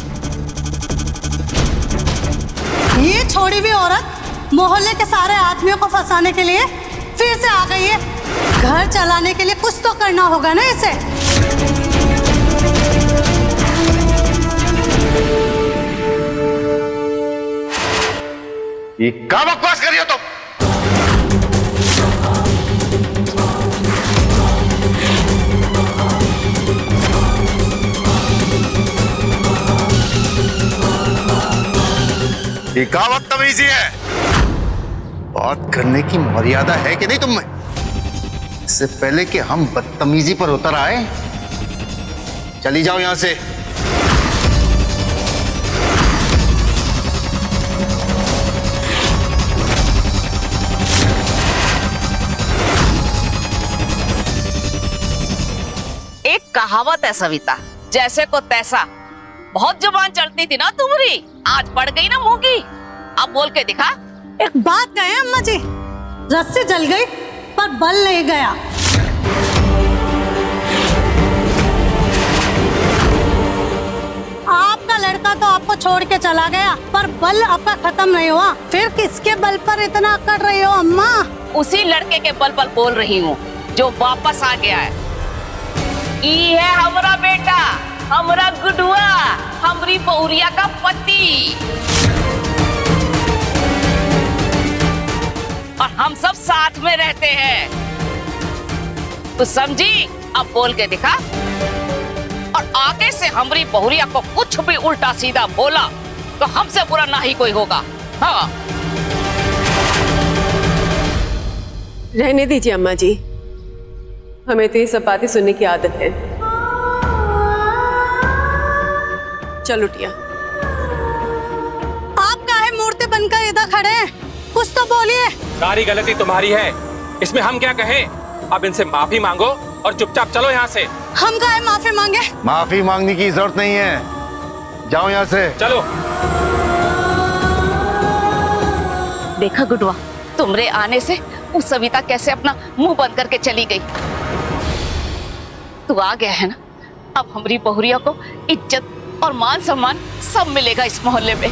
ये छोड़ी हुई औरत मोहल्ले के सारे आदमियों को फंसाने के लिए फिर से आ गई है। घर चलाने के लिए कुछ तो करना होगा ना इसे। ये क्या बकवास कर रही हो तुम? ये क्या बदतमीजी है? बात करने की मर्यादा है कि नहीं तुम में? इससे पहले कि हम बदतमीजी पर उतर आए, चली जाओ यहां से। एक कहावत है सविता, जैसे को तैसा। बहुत जुबान चलती थी ना तुम्हारी, आज पड़ गई ना मुंह की। अब बोल के दिखा। एक बात कहे अम्मा जी, रस्सी जल गई पर बल नहीं गया। आपका लड़का तो आपको छोड़ के चला गया, पर बल आपका खत्म नहीं हुआ। फिर किसके बल पर इतना अकड़ रही हो अम्मा? उसी लड़के के बल बल बोल रही हूँ जो वापस आ गया है। ये है हमारा बेटा, हमारा गुडुआ, हमारी बहुरिया का पति, और हम सब साथ में रहते हैं। तू समझी? अब बोल के दिखा। और आगे से हमारी बहुरिया को कुछ भी उल्टा सीधा बोला तो हमसे बुरा ना ही कोई होगा। हाँ, रहने दीजिए अम्मा जी, हमें तो ये सब बातें सुनने की आदत है। चलो टिया। आप काहे मूर्ति बनकर इधर खड़े हैं? कुछ तो बोलिए। सारी गलती तुम्हारी है, इसमें हम क्या कहें? अब इनसे माफी मांगो और चुपचाप चलो यहाँ से। हम काहे माफी मांगे? माफी मांगने की जरूरत नहीं है, जाओ यहाँ से। चलो। देखा गुडुआ, तुमरे आने से उस सविता कैसे अपना मुंह बंद करके चली गई। तू आ गया है ना, अब हमारी बहुरिया को इज्जत और मान सम्मान सब मिलेगा इस मोहल्ले में।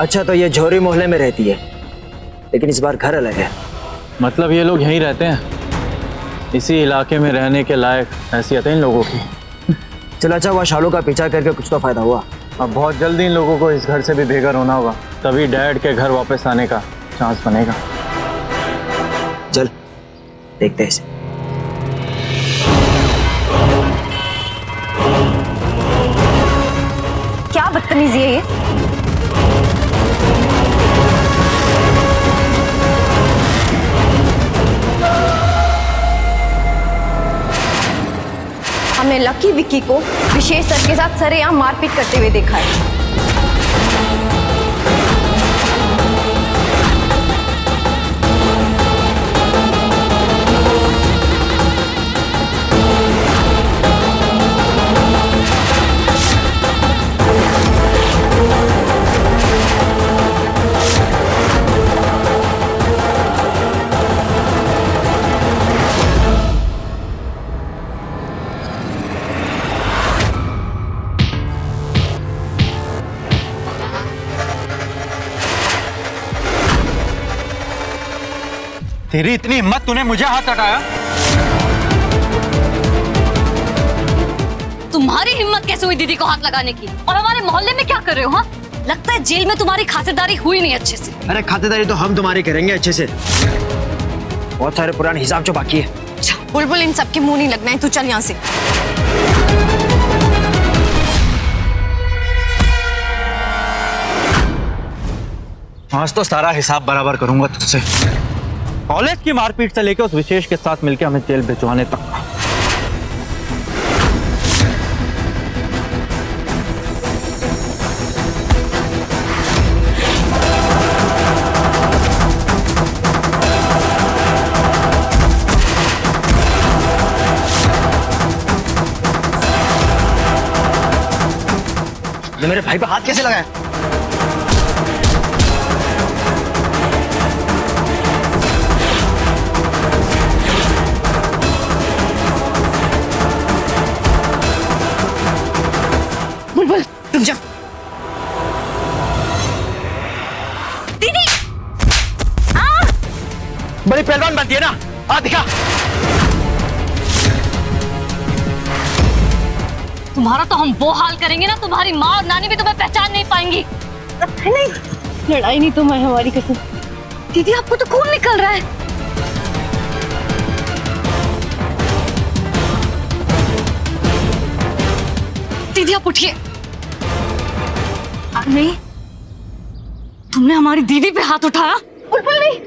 अच्छा, तो ये झोरी मोहल्ले में रहती है, लेकिन इस बार घर अलग है। मतलब ये लोग यहीं रहते हैं? इसी इलाके में रहने के लायक हैसियत है इन लोगों की। चलो अच्छा हुआ शालू का पीछा करके कुछ तो फायदा हुआ। अब बहुत जल्दी इन लोगों को इस घर से भी बेघर होना होगा, तभी डैड के घर वापस आने का चांस बनेगा। चल देखते हैं इसे। क्या बदतमीजी है ये? हमने लकी विक्की को विशेष सर के साथ सरेआम मारपीट करते हुए देखा है। तेरी इतनी हिम्मत, तूने मुझे हाथ हटाया? तुम्हारी हिम्मत कैसे हुई दीदी को हाथ लगाने की? और हमारे मोहल्ले में क्या कर रहे हो? हाँ, लगता है जेल में तुम्हारी खातिरदारी हुई नहीं अच्छे से। अरे खातिरदारी तो हम तुम्हारी करेंगे अच्छे से। बहुत सारे पुराने हिसाब जो बाकी है। बुलबुल, इन सबके मुंह नहीं लगना है, तू चल यहाँ से। आज तो सारा हिसाब बराबर करूंगा तुझसे। कॉलेज की मारपीट से लेकर उस विशेष के साथ मिलकर हमें जेल भिजवाने तक। ये मेरे भाई पे हाथ कैसे लगाया? बुलबुल, रुक जा। दीदी! बड़ी पहलवान बनती है ना, आ दिखा। तुम्हारा तो हम वो हाल करेंगे ना, तुम्हारी माँ और नानी भी तुम्हें पहचान नहीं पाएंगी। नहीं, लड़ाई नहीं तुम है हमारी कसम। दीदी, आपको तो खून निकल रहा है। दीदी, आप उठिए। नहीं, तुमने हमारी दीदी पे हाथ उठाया। बुलबुल नहीं।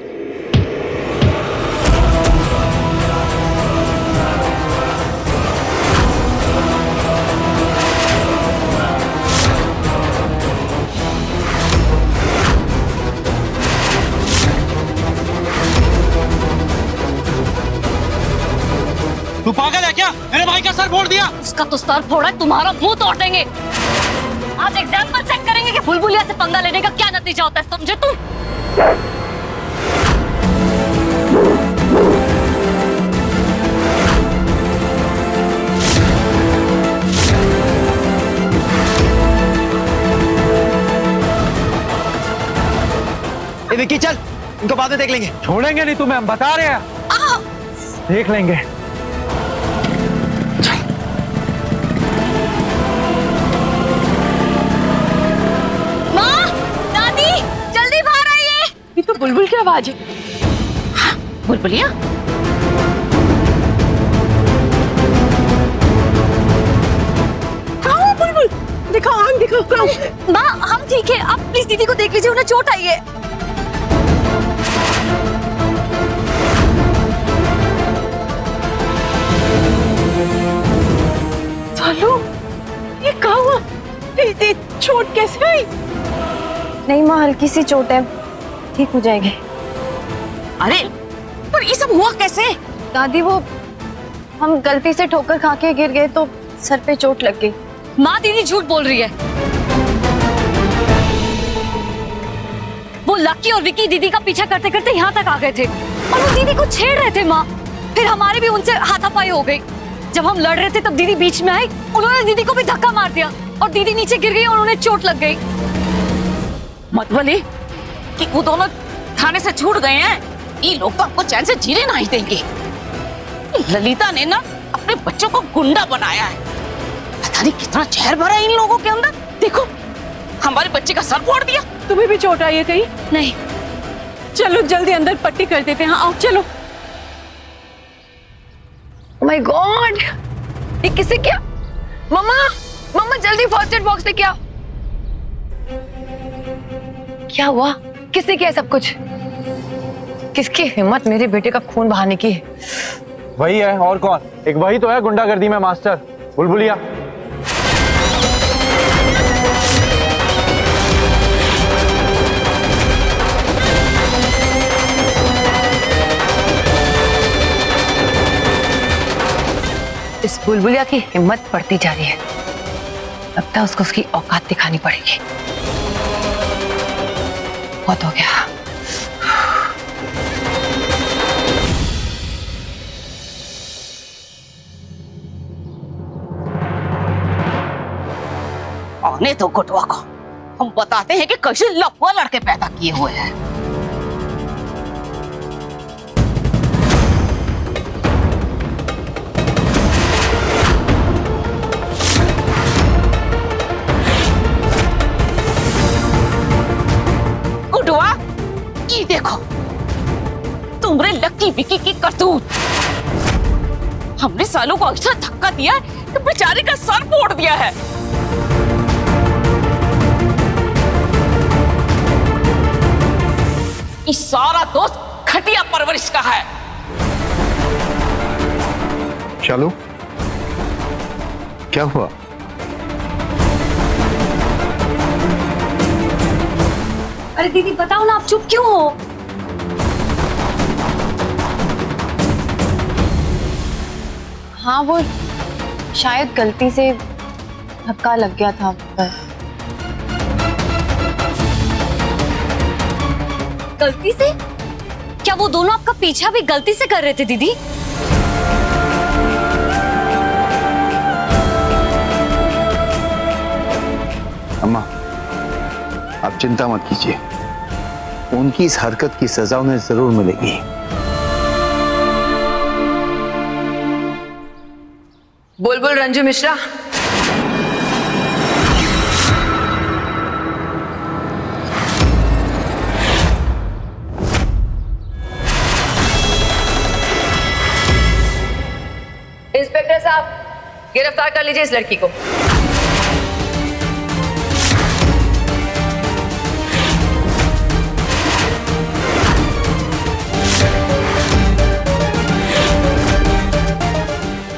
तू पागल है क्या? मेरे भाई का सर फोड़ दिया। उसका तो सर फोड़ा है, तुम्हारा मुंह तोड़ देंगे। आज एग्जाम्पल चेक करेंगे कि बुलबुलिया से पंगा लेने का क्या नतीजा होता है, समझे तुम? ये विक्की, चल, इनको बाद में देख लेंगे। छोड़ेंगे नहीं तुम्हें, हम बता रहे हैं। देख लेंगे। ये तो बुलबुल की आवाज है। हाँ, बुलबुलिया? कहाँ बुलबुल? दिखाओ, आँख दिखाओ, कहाँ? माँ, हम ठीक है, आप प्लीज दीदी को देख लीजिए, उन्हें चोट आई है। सालू, ये कहाँ हुआ? ये चोट कैसे आई? नहीं माँ, हल्की सी चोट है, ठीक हो जाएगी। अरे, पर ये सब हुआ कैसे? दादी, वो हम गलती से ठोकर खा के गिर गए तो सर पे चोट लग गई। माँ, दीदी झूठ बोल रही है। वो लकी और विकी दीदी का पीछा करते करते यहाँ तक आ गए थे और वो दीदी को छेड़ रहे थे माँ। फिर हमारी भी उनसे हाथापाई हो गई। जब हम लड़ रहे थे तब दीदी बीच में आई, उन्होंने दीदी को भी धक्का मार दिया और दीदी नीचे गिर गई और उन्हें चोट लग गई। मतबली कि वो दोनों थाने से छूट गए हैं। ये लोग तो आपको चैन से जीने नहीं देंगे। ललिता ने ना अपने बच्चों को गुंडा बनाया है। पता नहीं कितना जहर भरा है इन लोगों के अंदर। देखो, हमारे बच्चे का सर फोड़ दिया। तुम्हें भी चोट आई है कहीं? नहीं। चलो जल्दी अंदर पट्टी कर देते हैं। हाँ, आओ चलो। माय गॉड, ये किसे क्या? मम्मा, मम्मा जल्दी फर्स्ट एड बॉक्स लेके आओ। क्या हुआ? किसने किया सब कुछ? किसकी हिम्मत मेरे बेटे का खून बहाने की है? वही है, और कौन? एक वही तो है गुंडागर्दी में मास्टर, बुलबुलिया। इस बुलबुलिया की हिम्मत बढ़ती जा रही है। लगता है उसको उसकी औकात दिखानी पड़ेगी। बहुत हो गया। आने दो गुटवा को, हम बताते हैं कि कैसे लफुआ लड़के पैदा किए हुए हैं। विकी की करतूत। हमने सालों को ऐसा धक्का दिया कि बेचारे का सर फोड़ दिया है। ये सारा दोस्त खटिया परवरिश का है। चलो, क्या हुआ? अरे दीदी बताओ ना, आप चुप क्यों हो? हाँ, वो शायद गलती से धक्का लग गया था बस। गलती से? क्या वो दोनों आपका पीछा भी गलती से कर रहे थे दीदी? अम्मा, आप चिंता मत कीजिए, उनकी इस हरकत की सजा उन्हें जरूर मिलेगी। बुलबुल रंजू मिश्रा, इंस्पेक्टर साहब, गिरफ्तार कर लीजिए इस लड़की को।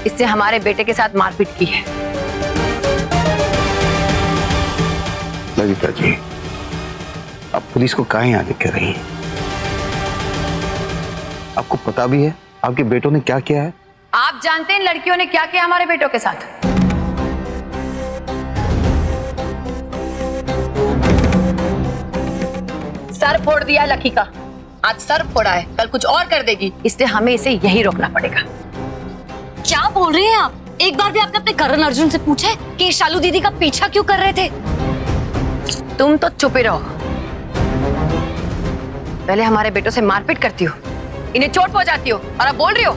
इससे हमारे बेटे के साथ मारपीट की है। ललिता जी, आप पुलिस को काहे यहाँ लेकर रही हैं? आपको पता भी है आपके बेटों ने क्या किया है? आप जानते हैं इन लड़कियों ने क्या किया हमारे बेटों के साथ? सर फोड़ दिया लकी का। आज सर फोड़ा है, कल कुछ और कर देगी, इसलिए हमें इसे यही रोकना पड़ेगा। क्या बोल रहे हैं आप? एक बार भी आपने अपने करण अर्जुन से पूछा है कि शालू दीदी का पीछा क्यों कर रहे थे? तुम तो चुप ही रहो। पहले हमारे बेटों से मारपीट करती हो, इन्हें चोट पहुंचाती हो, और अब बोल रही हो।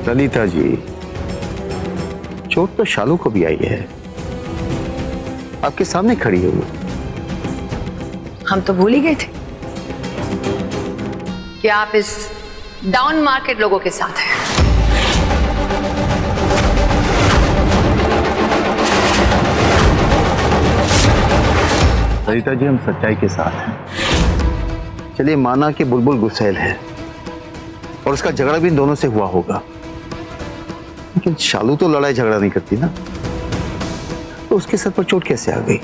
ललिता जी, चोट तो शालू को भी आई है, आपके सामने खड़ी है वो। हम तो भूल ही गए थे कि आप इस डाउन मार्केट लोगों के साथ हैं। ललिता जी, हम सच्चाई के साथ हैं। चलिए माना कि बुलबुल गुस्सैल है और उसका झगड़ा भी इन दोनों से हुआ होगा, लेकिन शालू तो लड़ाई झगड़ा नहीं करती ना, तो उसके सर पर चोट कैसे आ गई?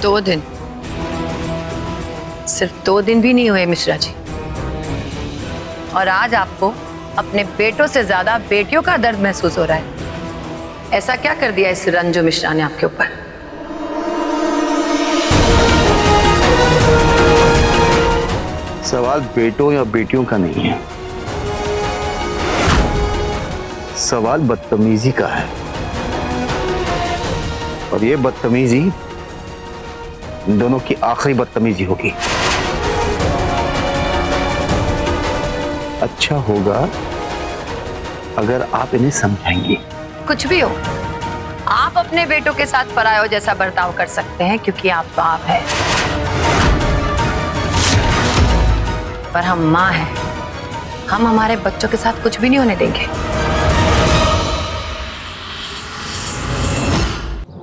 दो दिन, सिर्फ 2 दिन भी नहीं हुए मिश्रा जी, और आज आपको अपने बेटों से ज्यादा बेटियों का दर्द महसूस हो रहा है। ऐसा क्या कर दिया इस रंजू मिश्रा ने आपके ऊपर? सवाल बेटों या बेटियों का नहीं है, सवाल बदतमीजी का है, और ये बदतमीजी इन दोनों की आखिरी बदतमीजी होगी। अच्छा होगा अगर आप इन्हें समझाएंगी। कुछ भी हो, आप अपने बेटों के साथ परायों जैसा बर्ताव कर सकते हैं क्योंकि आप बाप हैं, पर हम माँ हैं। हम हमारे बच्चों के साथ कुछ भी नहीं होने देंगे।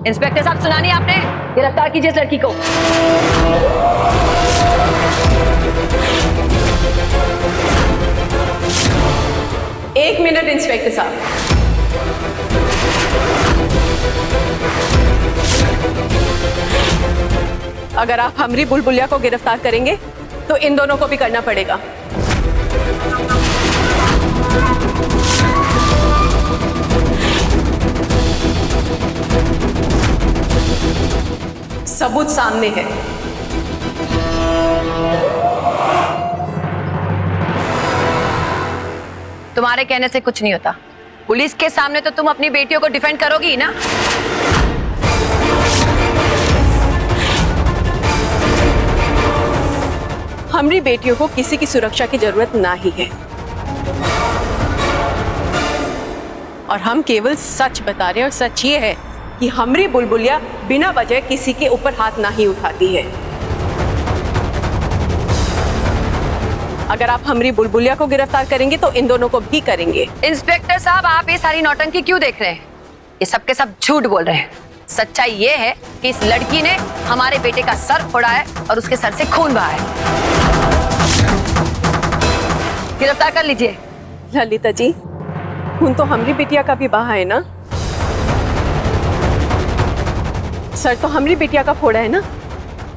इंस्पेक्टर साहब, सुना नहीं आपने? गिरफ्तार कीजिए इस लड़की को। एक मिनट इंस्पेक्टर साहब। अगर आप हमरी बुलबुलिया को गिरफ्तार करेंगे तो इन दोनों को भी करना पड़ेगा। सबूत सामने है। तुम्हारे कहने से कुछ नहीं होता। पुलिस के सामने तो तुम अपनी बेटियों को डिफेंड करोगी ही ना। हमारी बेटियों को किसी की सुरक्षा की जरूरत ना ही है। और हम केवल सच बता रहे हैं, और सच ये है कि हमरी बुलबुलिया बिना वजह किसी के ऊपर हाथ ना ही उठाती है। अगर आप हमरी बुलबुलिया को गिरफ्तार करेंगे तो इन दोनों को भी करेंगे। इंस्पेक्टर साहब, आप ये सारी नौटंकी क्यों देख रहे हैं? ये सब के सब झूठ बोल रहे हैं। सच्चाई ये है कि इस लड़की ने हमारे बेटे का सर फोड़ा है और उसके सर से खून बहा है। गिरफ्तार कर लीजिए। ललिता जी, खून तो हमरी बिटिया का भी बहा है ना? सर तो हमरी बिटिया का फोड़ा है ना,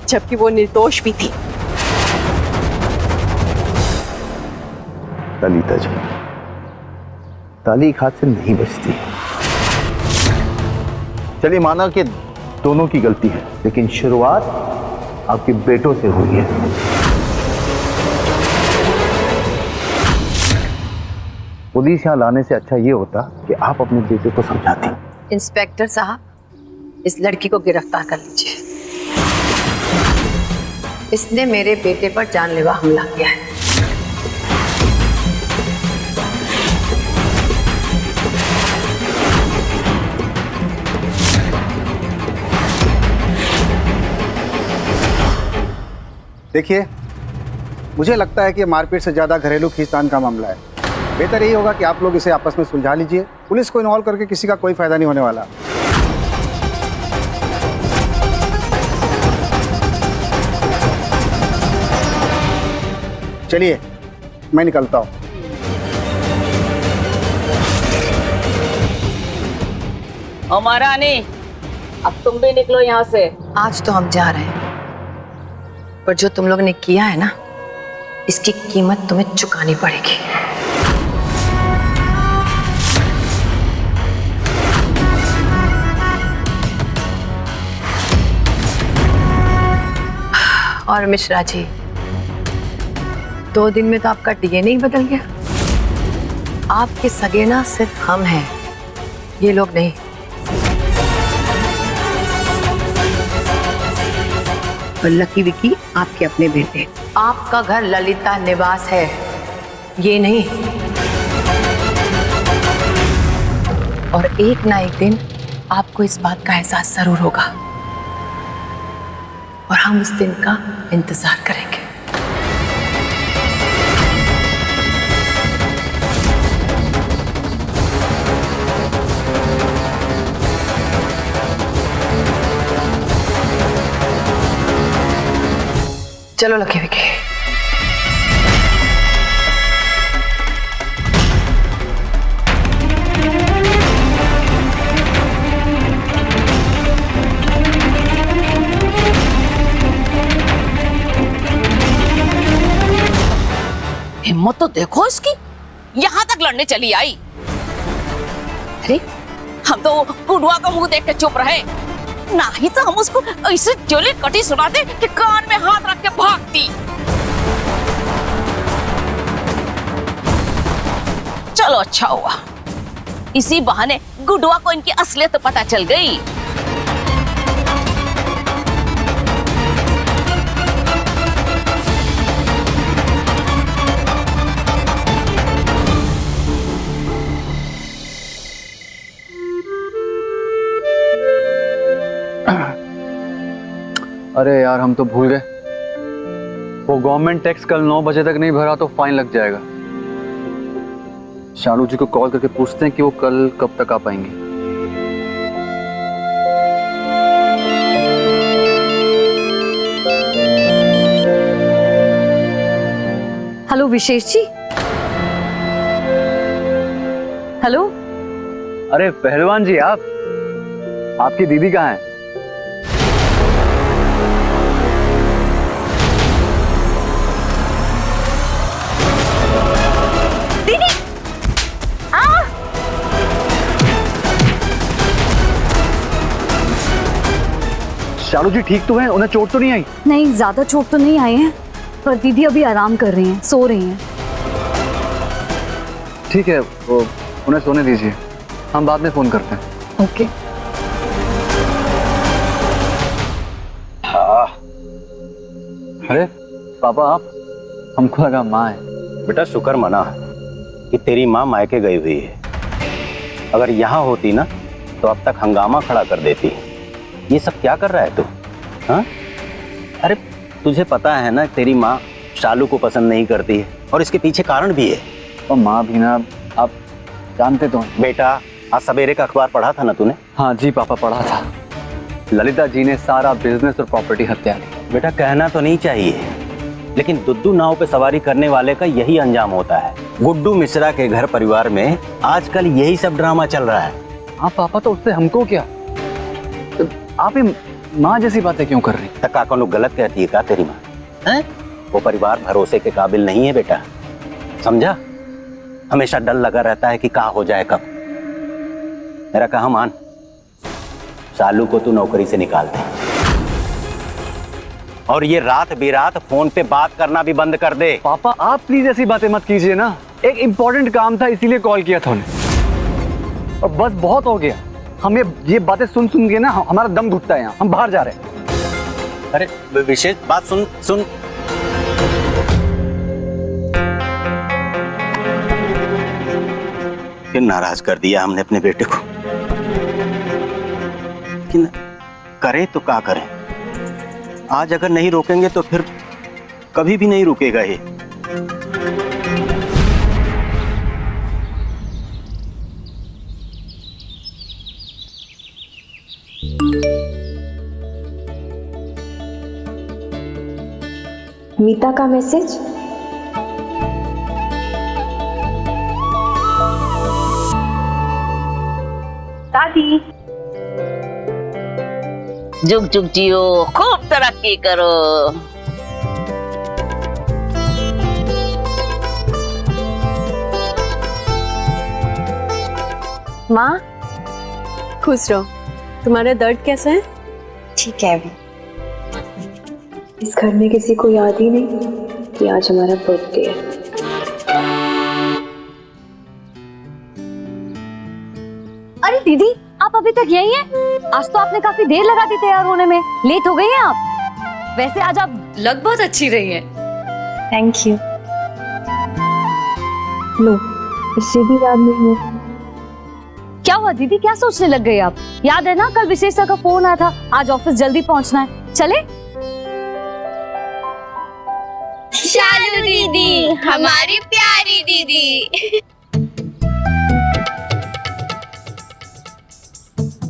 जबकि वो निर्दोष भी थी। ललिता जी, ताली एक हाथ से नहीं बचती। चलिए माना कि दोनों की गलती है, लेकिन शुरुआत आपके बेटों से हुई है। पुलिस यहां लाने से अच्छा ये होता कि आप अपने बेटे को समझाती। इंस्पेक्टर साहब, इस लड़की को गिरफ्तार कर लीजिए। इसने मेरे बेटे पर जानलेवा हमला किया है। देखिए, मुझे लगता है कि मारपीट से ज्यादा घरेलू खींचतान का मामला है। बेहतर यही होगा कि आप लोग इसे आपस में सुलझा लीजिए। पुलिस को इन्वॉल्व करके किसी का कोई फायदा नहीं होने वाला। चलिए, मैं निकलता हूं। हमारा नहीं, अब तुम भी निकलो यहाँ से। आज तो हम जा रहे हैं, पर जो तुम लोग ने किया है ना, इसकी कीमत तुम्हें चुकानी पड़ेगी। और मिश्रा जी, 2 दिन में तो आपका डीएनए ही बदल गया। आपके सगे ना सिर्फ हम हैं, ये लोग नहीं। और लकी विकी आपके अपने बेटे। आपका घर ललिता निवास है, ये नहीं। और एक ना एक दिन आपको इस बात का एहसास जरूर होगा, और हम इस दिन का इंतजार करेंगे। चलो लकी विकी। हिम्मत तो देखो इसकी, यहाँ तक लड़ने चली आई। अरे हम तो गुडुआ का मुंह देख के चुप रहे, ना ही तो हम उसको ऐसे चोली कटी सुनाते कि कान में हाथ रख के भागती। चलो अच्छा हुआ, इसी बहाने गुडुआ को इनकी असलियत तो पता चल गई। अरे यार, हम तो भूल गए। वो गवर्नमेंट टैक्स कल 9 बजे तक नहीं भरा तो फाइन लग जाएगा। शालू जी को कॉल करके पूछते हैं कि वो कल कब तक आ पाएंगे। हेलो विशेष जी। हेलो। अरे पहलवान जी, आपकी दीदी कहाँ है? शालू जी ठीक तो हैं? उन्हें चोट तो नहीं आई? नहीं, ज्यादा चोट तो नहीं आई है, पर दीदी अभी आराम कर रही हैं, सो रही हैं। ठीक है, वो उन्हें सोने दीजिए, हम बाद में फोन करते हैं। ओके। अरे पापा, आप? हमको लगा माँ है। बेटा शुक्र मना कि तेरी माँ मायके गई हुई है, अगर यहाँ होती ना तो अब तक हंगामा खड़ा कर देती। ये सब क्या कर रहा है तू? हाँ? अरे तुझे पता है ना तेरी माँ शालू को पसंद नहीं करती है और इसके पीछे कारण भी है। और माँ भी ना, आप जानते तो हैं। बेटा आज सवेरे का अखबार पढ़ा था ना तूने? हाँ जी पापा, पढ़ा था। ललिता जी ने सारा बिजनेस और प्रॉपर्टी हत्या ली। बेटा कहना तो नहीं चाहिए, लेकिन दुद्दू नाव पे सवारी करने वाले का यही अंजाम होता है। गुड्डू मिश्रा के घर परिवार में आजकल यही सब ड्रामा चल रहा है। हाँ पापा, तो उससे हमको क्या? तो आप ही माँ जैसी बातें क्यों कर रही? काका लोग गलत कहती है का तेरी माँ? हैं? वो परिवार भरोसे के काबिल नहीं है बेटा, समझा? हमेशा डर लगा रहता है कि क्या हो जाए कब। मेरा कहा मान, सालू को तू नौकरी से निकाल दे और ये रात बेरात फोन पे बात करना भी बंद कर दे। पापा आप प्लीज ऐसी बातें मत कीजिए ना, एक इम्पोर्टेंट काम था इसीलिए कॉल किया था उन्हें। और बस बहुत हो गया, हमें ये बातें सुन सुन के ना हमारा दम घुटता है यहाँ, हम बाहर जा रहे हैं। अरे विशेष बात सुन। फिर नाराज कर दिया हमने अपने बेटे को। लेकिन करें तो क्या करें? आज अगर नहीं रोकेंगे तो फिर कभी भी नहीं रुकेगा ये। मीता का मैसेज। दादी, जुग जुग जियो, खूब तरक्की करो। माँ खुश रहो। तुम्हारा दर्द कैसा है? ठीक है अभी। इस घर में किसी को याद ही नहीं कि आज हमारा बर्थडे है। अरे दीदी, आप अभी तक यही हैं? आज तो आपने काफी देर लगा दी तैयार होने में, लेट हो गई हैं आप। वैसे आज आप लग बहुत अच्छी रही हैं। Thank you. लो, इससे भी याद नहीं है। क्या हुआ दीदी, क्या सोचने लग गई आप? याद है ना कल विशेष सर का फोन आया था, आज ऑफिस जल्दी पहुंचना है। चले? शालू दीदी, हमारी प्यारी दीदी।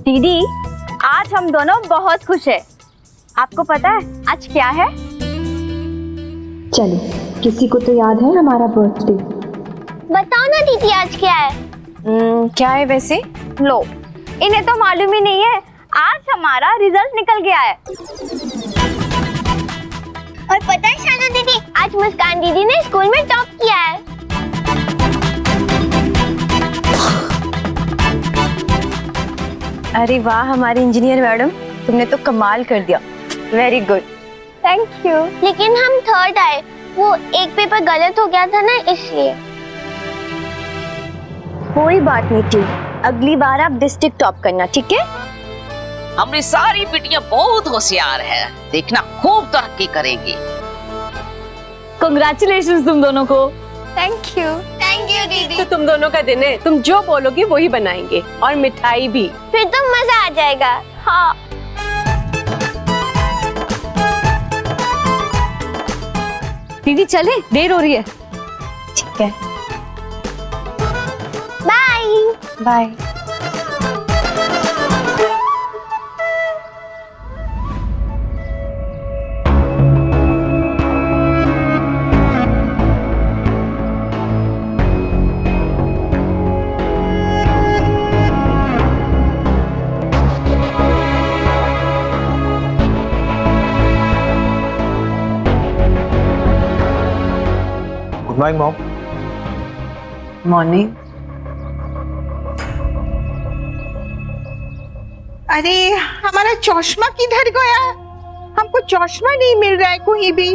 दीदी, आज हम दोनों बहुत खुश हैं। आपको पता है आज क्या है? चलो, किसी को तो याद है हमारा बर्थडे। बताओ ना दीदी, आज क्या है? क्या है वैसे? लो, इन्हें तो मालूम ही नहीं है। आज हमारा रिजल्ट निकल गया है। और पता है शालू दीदी, आज मुस्कान दीदी ने स्कूल में टॉप किया है। अरे वाह हमारी इंजीनियर मैडम, तुमने तो कमाल कर दिया। Very good. Thank you. लेकिन हम थर्ड आए, वो एक पेपर गलत हो गया था ना, इसलिए। कोई बात नहीं टी, अगली बार आप डिस्ट्रिक्ट टॉप करना, ठीक है? हमारी सारी बिटियां बहुत होशियार है, देखना खूब तरक्की करेगी। कांग्रेचुलेशंस तुम दोनों को। थैंक यू दीदी। तो तुम दोनों का दिन है, तुम जो बोलोगी वही बनाएंगे, और मिठाई भी। फिर तो मजा आ जाएगा। हाँ। दीदी चले, देर हो रही है। ठीक है, bye bye. Good morning mom. Morning. अरे हमारा चश्मा किधर गया? हमको चश्मा नहीं मिल रहा है कहीं भी।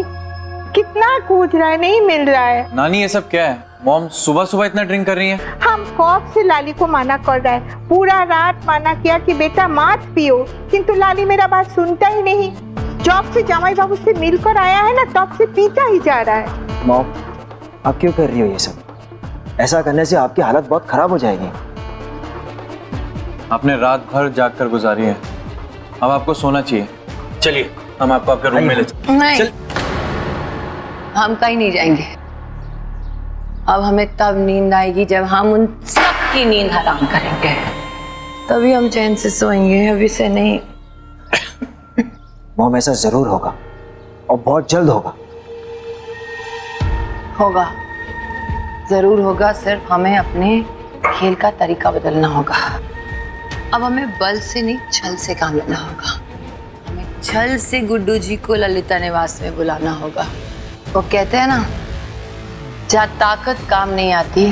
कितना खोज रहा है, नहीं मिल रहा है। नानी ये सब क्या है? मॉम सुबह सुबह इतना ड्रिंक कर रही है? हम कब से लाली को मना कर रहा है, पूरा रात मना किया कि बेटा मत पियो, किंतु लाली मेरा बात सुनता ही नहीं। जब से जमाई बाबू से मिलकर आया है ना, तब से पीता ही जा रहा है। मॉम आप क्यों कर रही हो ये सब? ऐसा करने से आपकी हालत बहुत खराब हो जाएगी। आपने रात भर जाग कर गुजारी है, अब आपको सोना चाहिए। चलिए हम आपको आपके रूम में ले चलते हैं। नहीं, हम कहीं नहीं जाएंगे। अब हमें तब नींद आएगी जब हम उन सबकी नींद हराम करेंगे, तभी हम चैन से सोएंगे, अभी से नहीं। मॉम ऐसा जरूर होगा और बहुत जल्द होगा। होगा, जरूर होगा, सिर्फ हमें अपने खेल का तरीका बदलना होगा। अब हमें बल से नहीं, छल से काम लेना होगा। हमें छल से गुड्डू जी को ललिता निवास में बुलाना होगा। वो कहते हैं ना, जहाँ ताकत काम नहीं आती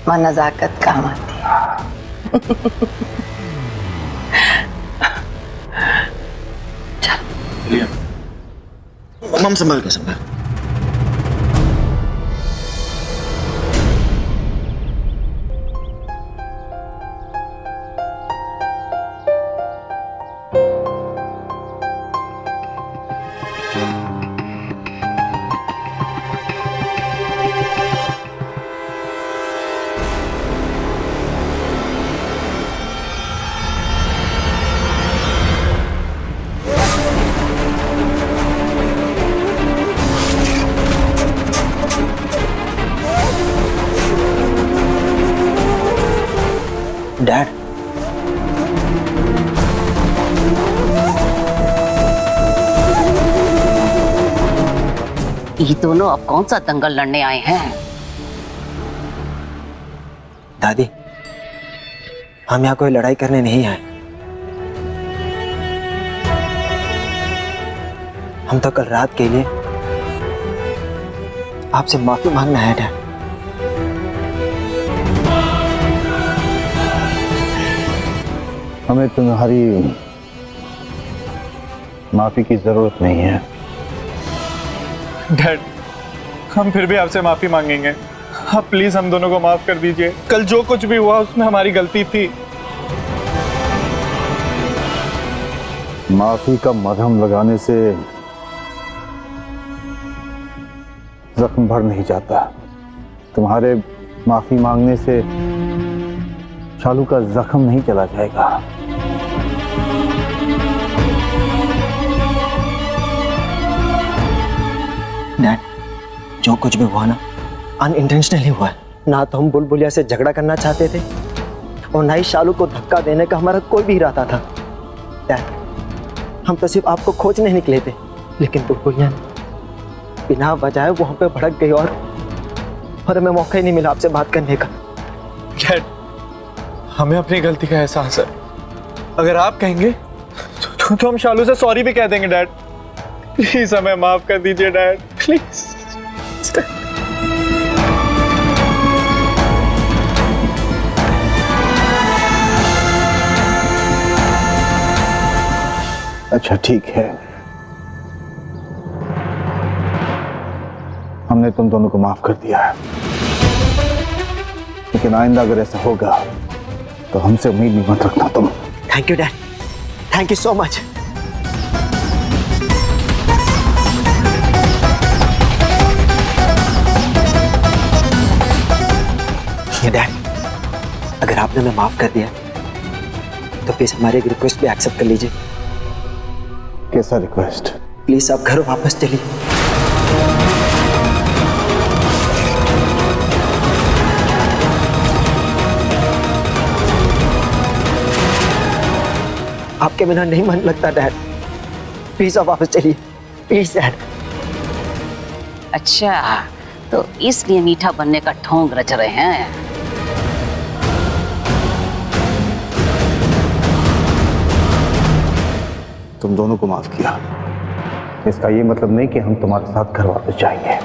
वहाँ नजाकत काम आती है। चलिए मम संभाल के संभाल। डैड, ये दोनों अब कौन सा दंगल लड़ने आए हैं? दादी, हम यहाँ कोई लड़ाई करने नहीं आए। हम तो कल रात के लिए आपसे माफी मांगना है डैड। हमें तुम्हारी माफी की जरूरत नहीं है। डैड, हम फिर भी आपसे माफी मांगेंगे। आप प्लीज हम दोनों को माफ कर दीजिए। कल जो कुछ भी हुआ उसमें हमारी गलती थी। माफी का मरहम लगाने से जख्म भर नहीं जाता। तुम्हारे माफी मांगने से शालू का जख्म नहीं चला जाएगा। डैड, जो कुछ भी हुआ ना, अनइंटेंशनली हुआ है। ना तो हम बुलबुलिया से झगड़ा करना चाहते थे और ना ही शालू को धक्का देने का हमारा कोई भी इरादा था। डैड, हम तो सिर्फ आपको खोजने निकले थे, लेकिन बुलबुलिया ने बिना वजह वो हम पे भड़क गई और हमें मौका ही नहीं मिला आपसे बात करने का। डैड, हमें अपनी गलती का एहसास है। अगर आप कहेंगे तो हम शालू से सॉरी भी कह देंगे। डैड, प्लीज हमें माफ कर दीजिए डैड, प्लीज। अच्छा ठीक है, हमने तुम दोनों को माफ कर दिया है, लेकिन आइंदा अगर ऐसा होगा तो हमसे उम्मीद भी मत रखना तुम। Thank you dad, thank you so much. Dad, अगर आपने हमें माफ कर दिया तो प्लीज हमारी एक रिक्वेस्ट भी एक्सेप्ट कर लीजिए। कैसा रिक्वेस्ट? प्लीज आप घर वापस चलिए। आपके बिना नहीं मन लगता डैड, प्लीज आप वापस चलिए, प्लीज डैड। अच्छा, तो इसलिए मीठा बनने का ढोंग रच रहे हैं। तुम दोनों को माफ किया, इसका ये मतलब नहीं कि हम तुम्हारे साथ घर वापस जाएंगे।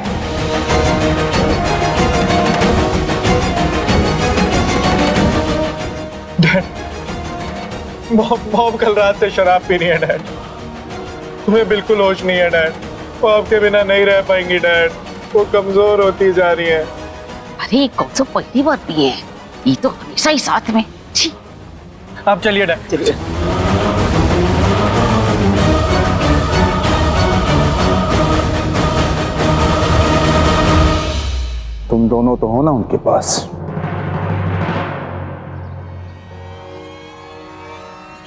डैड, मॉम कल रात से शराब पी रही है डैड, तुम्हें बिल्कुल होश नहीं है डैड। वो आपके बिना नहीं रह पाएंगी डैड, वो कमजोर होती जा रही है। अरे कौन सा पहली बार पिए हैं, ये तो हमेशा ही साथ में। छी। आप चलिए डैड, चलिए। तुम दोनों तो हो ना उनके पास,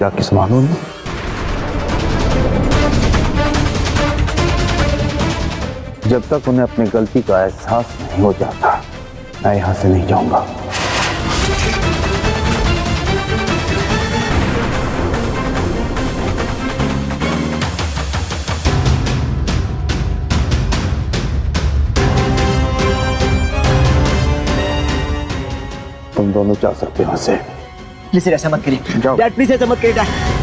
क्या किस मानो ने? जब तक उन्हें अपनी गलती का एहसास नहीं हो जाता, मैं यहां से नहीं जाऊंगा। तुम दोनों जा सकते हो यहाँ से। प्लीज ऐसा मत करिए जाओ। डैड, प्लीज ऐसा मत करिए डैड।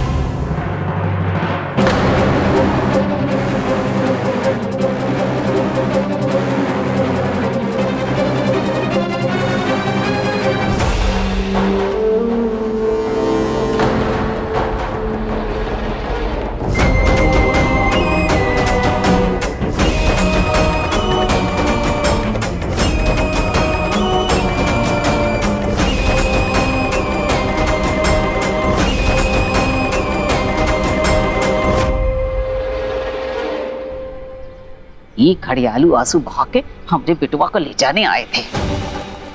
ये खड़ियालू आंसू बहा के हमरे बिटवा को ले जाने आए थे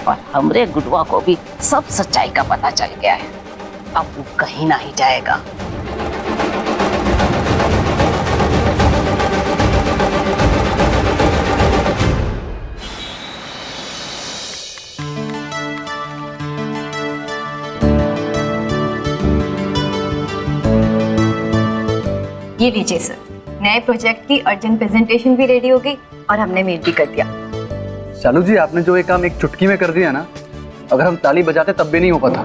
और हमरे गुडवा को भी सब सच्चाई का पता चल गया है। अब वो कहीं नहीं जाएगा। ये लीजिए सर, नए प्रोजेक्ट की अर्जेंट प्रेजेंटेशन भी रेडी हो गई और हमने मेल भी कर दिया। शालू जी, आपने जो ये काम एक चुटकी में कर दिया ना, अगर हम ताली बजाते तब भी नहीं हो पाता।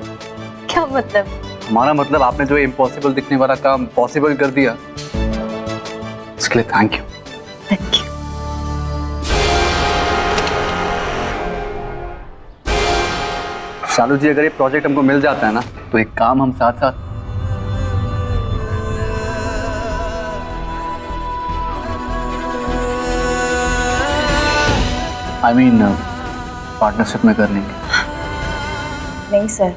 क्या मतलब? हमारा मतलब आपने जो इम्पॉसिबल दिखने वाला काम पॉसिबल कर दिया, इसके लिए thank you. Thank you. Shalu ji, अगर ये प्रोजेक्ट हमको मिल जाता है ना, तो एक काम हम साथ साथ पार्टनरशिप में कर लेंगे। नहीं सर,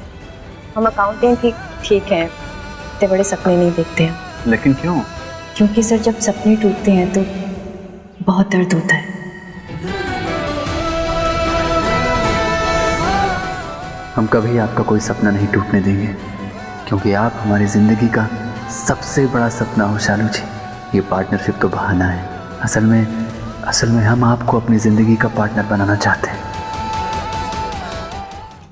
हम अकाउंटेंट ठीक है, इतने बड़े सपने नहीं देखते हैं। लेकिन क्यों? क्योंकि सर जब सपने टूटते हैं तो बहुत दर्द होता है। हम कभी आपका कोई सपना नहीं टूटने देंगे, क्योंकि आप हमारी जिंदगी का सबसे बड़ा सपना हो शालू जी। ये पार्टनरशिप तो बहाना है, असल में हम आपको अपनी जिंदगी का पार्टनर बनाना चाहते हैं।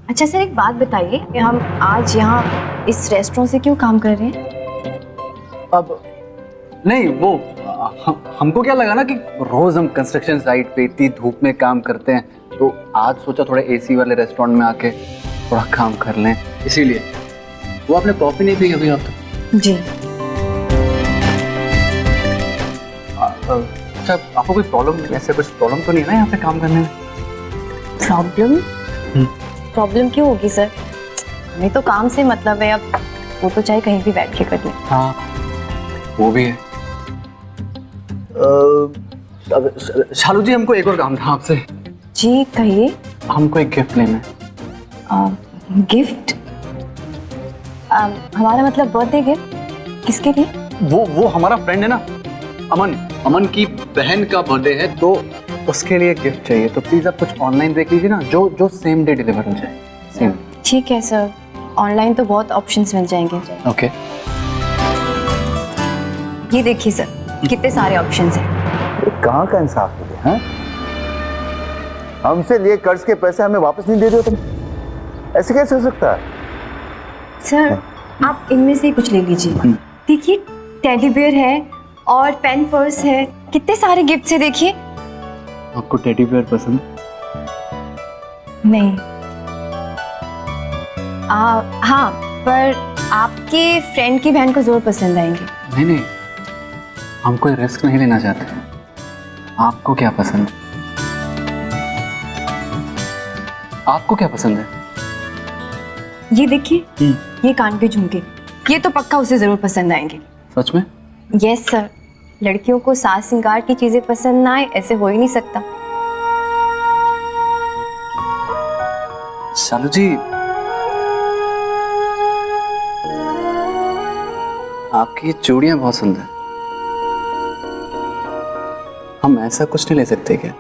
अच्छा सर, एक बात बताइए कि हम आज यहाँ इस रेस्टोरेंट से क्यों काम कर रहे हैं? अब नहीं, वो हमको क्या लगा ना कि रोज हम कंस्ट्रक्शन साइट पे इतनी धूप में काम करते हैं, तो आज सोचा थोड़ा एसी वाले रेस्टोरेंट में आके थोड़ा काम कर लें, इसीलिए। वो आपने कॉफी नहीं पी अभी आप तो? जी। अच्छा, आपको कोई प्रॉब्लम, ऐसे कुछ प्रॉब्लम तो नहीं है ना यहाँ पे काम करने में? प्रॉब्लम क्यों होगी सर? हमें तो काम से मतलब है, अब वो तो चाहे कहीं भी बैठ के कर ले। हाँ, वो भी है। शालू जी, हमको एक और काम था आपसे। जी कहिए। हमको एक गिफ्ट लेना है। गिफ्ट? हमारा मतलब बर्थडे गिफ्ट? किसके लिए? वो हमारा फ्रेंड है ना, अमन की बहन का बर्थडे है, तो उसके लिए गिफ्ट चाहिए। तो प्लीज आप कुछ ऑनलाइन देख लीजिए ना, जो सेम डे डिलीवर हो जाए। सेम। ठीक है सर, ऑनलाइन तो बहुत ऑप्शंस मिल जाएंगे। ओके। ये देखिए सर, कितने सारे ऑप्शंस हैं। कहाँ का इंसाफ हो गया? हाँ? हमसे लिए कर्ज के पैसे हमें वापस नहीं दे रहे हो तुम? ऐसे कैसे हो सकता है? सर आप इनमें से कुछ ले लीजिए। देखिए, टेडी बियर है और पेन पर्स है, कितने सारे गिफ्ट है। देखिए। आपको टेडी बियर पसंद? नहीं। हाँ, पर आपके फ्रेंड की बहन को जरूर पसंद आएंगे। नहीं, हम कोई रिस्क नहीं लेना चाहते। आपको क्या पसंद है? आपको क्या पसंद है? ये देखिए, ये कान के झुमके, ये तो पक्का उसे जरूर पसंद आएंगे। सच में? यस सर, लड़कियों को साज श्रृंगार की चीजें पसंद ना आए, ऐसे हो ही नहीं सकता। शालू जी, आपकी ये चूड़ियां बहुत सुंदर। हम ऐसा कुछ नहीं ले सकते क्या?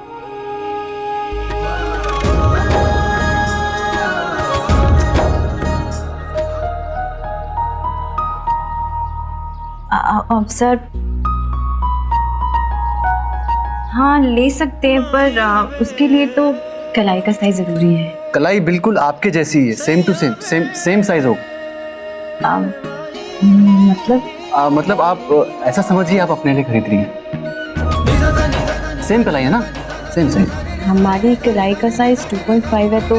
सर हाँ ले सकते हैं, पर उसके लिए तो कलाई का साइज जरूरी है। कलाई बिल्कुल आपके जैसी है, same to same, same size हो। मतलब आप ऐसा समझिए आप अपने लिए खरीद रही हैं। सेम कलाई है ना, सेम साइज। हमारी कलाई का साइज 2.5 है, तो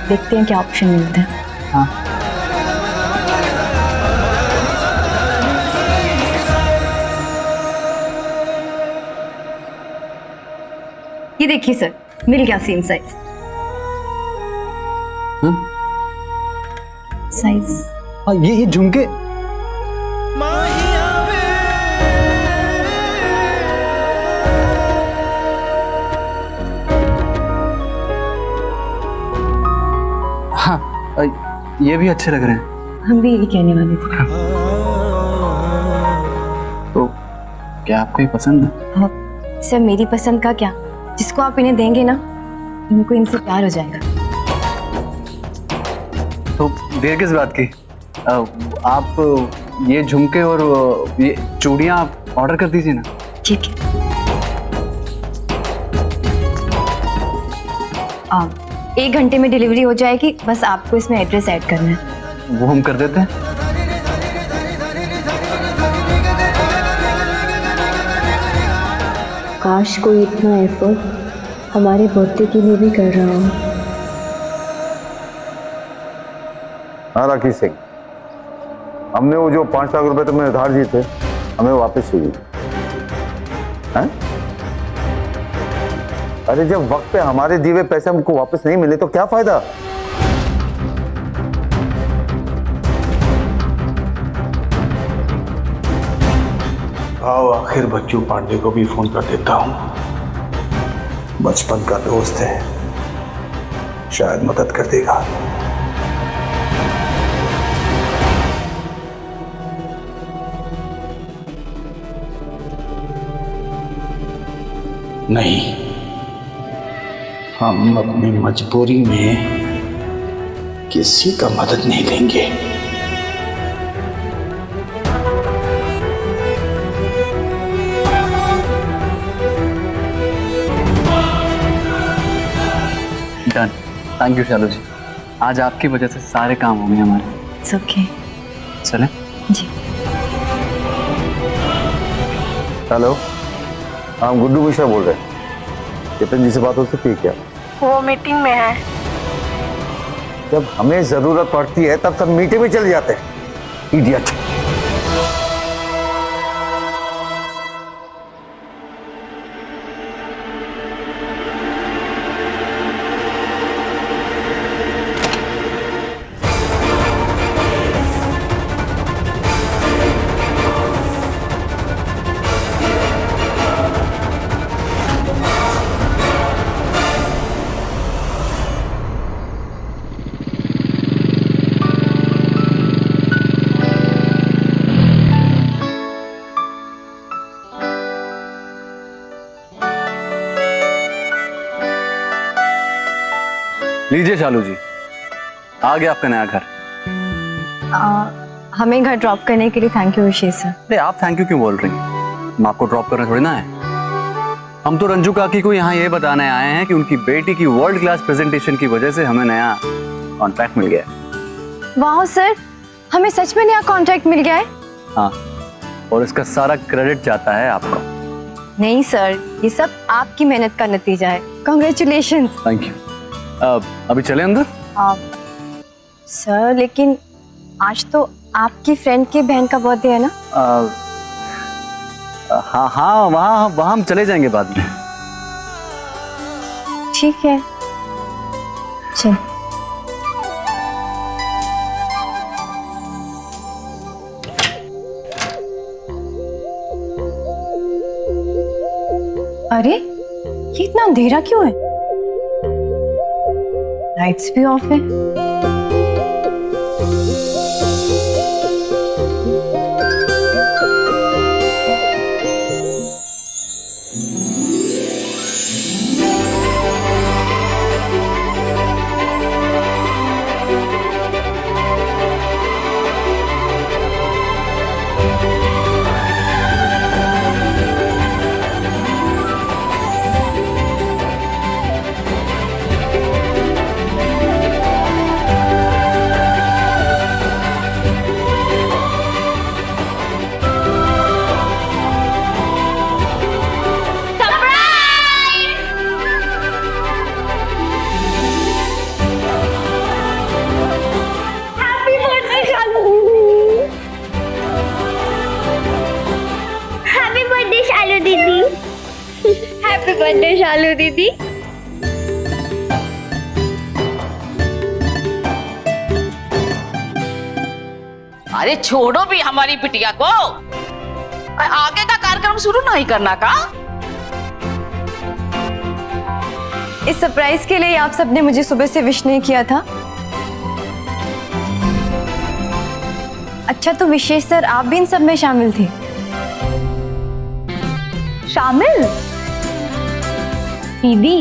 देखते हैं क्या ऑप्शन मिलता है। हाँ ये देखिए सर, मिल गया सेम साइज। साइज ये झुमके हाँ ये भी अच्छे लग रहे हैं। हम भी यही कहने वाले थे। तो क्या आपको ये पसंद है? सर मेरी पसंद का क्या, जिसको आप इन्हें देंगे ना इनको इनसे प्यार हो जाएगा। तो देर किस बात की, आप ये झुमके और ये चूड़ियां आप ऑर्डर कर दीजिए ना। ठीक है। 1 घंटे में डिलीवरी हो जाएगी, बस आपको इसमें एड्रेस ऐड करना है। वो हम कर देते हैं। काश कोई इतना एफर्ट हमारे बर्थडे के लिए भी कर रहा हूँ। हाँ राकेश सिंह, हमने वो जो 5 लाख रुपए तुम्हें उधार दिए थे हमें वापस चाहिए। हैं? अरे जब वक्त पे हमारे दिए हुए पैसे हमको वापस नहीं मिले तो क्या फायदा? आओ आखिर बच्चू पांडे को भी फोन कर देता हूँ, बचपन का दोस्त है, शायद मदद कर देगा। नहीं, हम अपनी मजबूरी में किसी का मदद नहीं लेंगे। डन। थैंक यू शालू जी, आज आपकी वजह से सारे काम हो गए हमारे। It's okay। चलें? जी। हेलो, हम गुड्डू मिश्रा बोल रहे हैं। चेतन जी से बात हो सकती है क्या? वो मीटिंग में है। जब हमें जरूरत पड़ती है तब सब मीटिंग में चले जाते हैं। इडियट। लीजिए शालू जी, आ गया आपका नया घर। हमें घर ड्रॉप करने के लिए थैंक यू विशेष सर। अरे आप थैंक यू क्यों बोल रही हैं? हम आपको ड्रॉप करना थोड़ी ना है। हम तो रंजू काकी को यहाँ ये बताने आए हैं कि उनकी बेटी की वर्ल्ड क्लास प्रेजेंटेशन की वजह से हमें नया कॉन्ट्रैक्ट मिल गया है। वाह सर, हमें सच में नया कॉन्ट्रैक्ट मिल गया है। हाँ, और इसका सारा क्रेडिट जाता है आपको। नहीं सर, ये सब आपकी मेहनत का नतीजा है। कॉन्ग्रेचुलेशंस। Thank you. अभी चले अंदर? सर लेकिन आज तो आपकी फ्रेंड के बहन का बर्थडे है ना? हाँ हाँ, वहाँ हम चले जाएंगे बाद में। ठीक है, चल। अरे ये इतना अंधेरा क्यों है? लाइट्स भी ऑफ है। शालू दीदी। हैप्पी बर्थडे शालू दीदी। अरे छोड़ो भी हमारी बिटिया को, आगे का कार्यक्रम शुरू नहीं करना का? इस सरप्राइज के लिए आप सबने मुझे सुबह से विश नहीं किया था। अच्छा तो विशेष सर आप भी इन सब में शामिल थे? शामिल? दीदी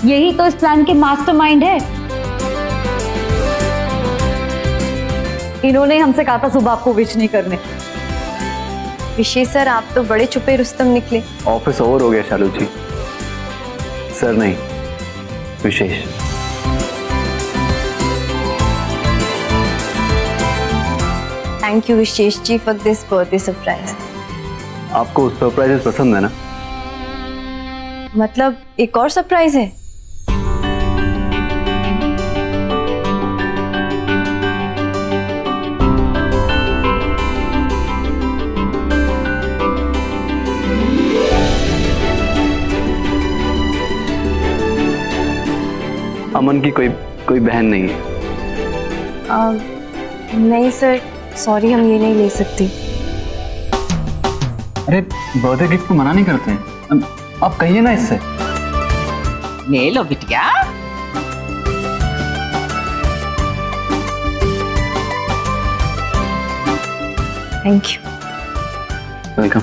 यही तो इस प्लान के मास्टरमाइंड है। इन्होंने हमसे कहा था सुबह आपको विश नहीं करने। विशेष सर आप तो बड़े छुपे रुस्तम निकले। ऑफिस ओवर हो गया शालू जी। सर नहीं, Vishesh. Thank you Vishesh ji for this birthday surprise. आपको सरप्राइजेस पसंद है ना? मतलब एक और सरप्राइज है? अमन की कोई बहन नहीं है? नहीं सर सॉरी हम ये नहीं ले सकते। अरे बर्थडे गिफ्ट को मना नहीं करते हैं, आप कहिए ना इससे। ले लो बिटिया। Thank you. वेलकम।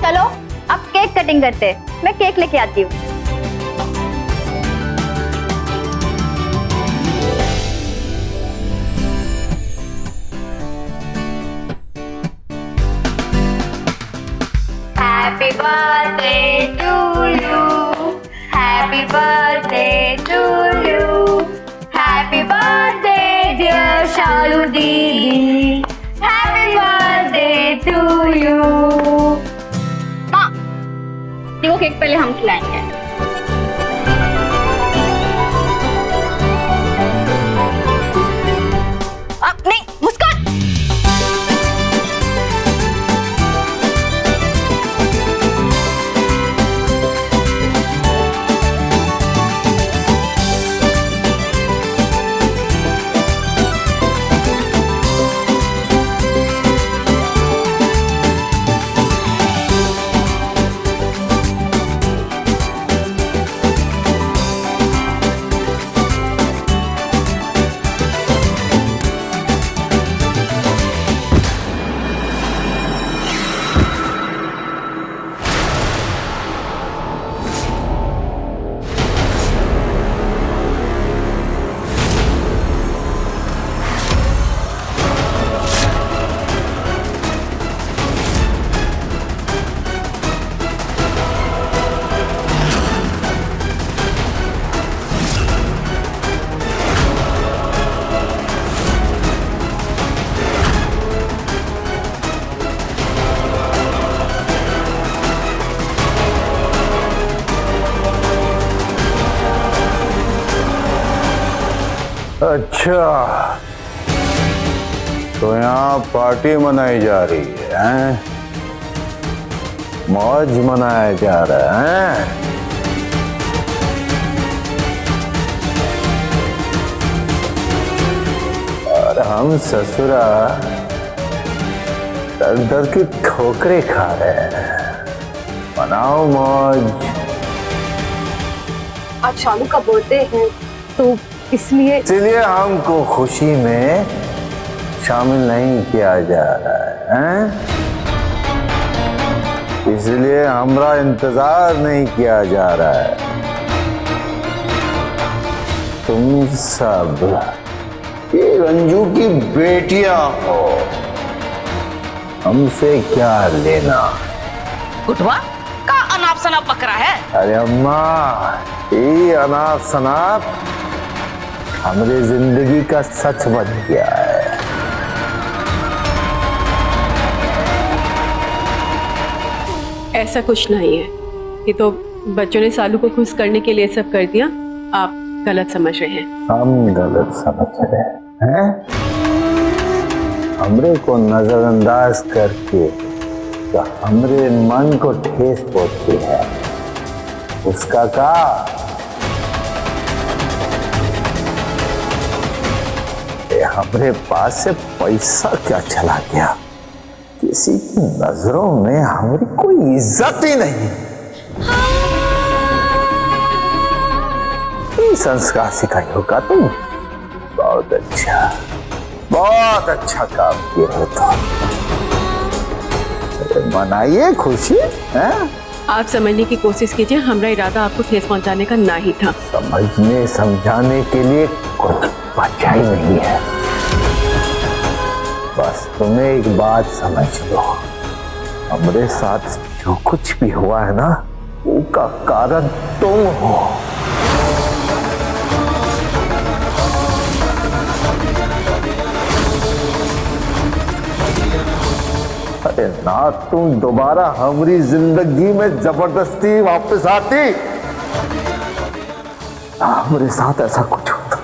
चलो अब केक कटिंग करते हैं। मैं केक लेके आती हूँ। Happy birthday to you. Happy birthday to you. Happy birthday dear Shalu Didi. Happy birthday to you. माँ, देखो केक पहले हम खिलाएंगे। अब नहीं मुस्कान। अच्छा तो यहाँ पार्टी मनाई जा रही है, हैं? मौज मनाया जा रहा है, हैं? और हम ससुरा दर दर की ठोकरें खा रहे हैं। मनाओ मौज। आज शालू का बर्थडे है तो इसलिए हमको खुशी में शामिल नहीं किया जा रहा है, हैं? इसलिए हमारा इंतजार नहीं किया जा रहा है। तुम सब ये रंजू की बेटियां हो, हमसे क्या लेना? कुटवा का अनाप शनाप बकरा है। अरे अम्मा ये अनाप शनाप हमारी जिंदगी का सच बन गया है। ऐसा कुछ नहीं है, ये तो बच्चों ने सालू को खुश करने के लिए सब कर दिया। आप गलत समझ रहे हैं। हम गलत समझ रहे हैं? हमरे को नजरअंदाज करके जो हमरे मन को ठेस पहुंची है उसका का हमरे पास से पैसा क्या चला गया, किसी की नजरों में हमारी कोई इज्जत ही नहीं। ये संस्कार सिखाई होगा तुम, बहुत अच्छा काम किया होता। मनाइए खुशी है? आप समझने की कोशिश कीजिए, हमारा इरादा आपको ठेस पहुंचाने का ना ही था। समझने समझाने के लिए कुछ बचा ही नहीं है। बस तुम्हें एक बात समझ लो, हमारे साथ जो कुछ भी हुआ है ना, उसका कारण तुम हो। अरे ना तुम दोबारा हमारी जिंदगी में जबरदस्ती वापस आती, हमारे साथ ऐसा कुछ होता।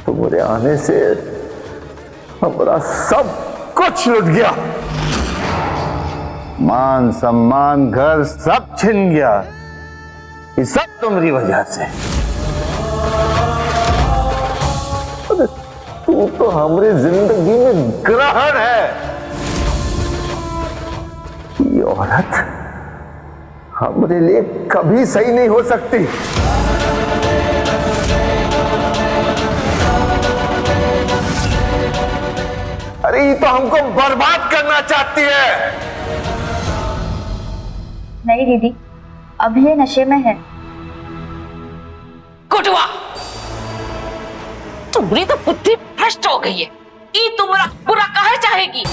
तुम्हारे आने से हमारा सब कुछ लुट गया, मान सम्मान घर सब छिन गया। ये सब तुम्हारी वजह से। तू तो हमारी जिंदगी में ग्रहण है। ये औरत हमारे लिए कभी सही नहीं हो सकती। अरे ये तो हमको बर्बाद करना चाहती है। नहीं दीदी, अब ये नशे में है। कुटवा, तुम्हारी तो बुद्धि भ्रष्ट हो गई है। ये तुम्हारा बुरा काहे चाहेगी?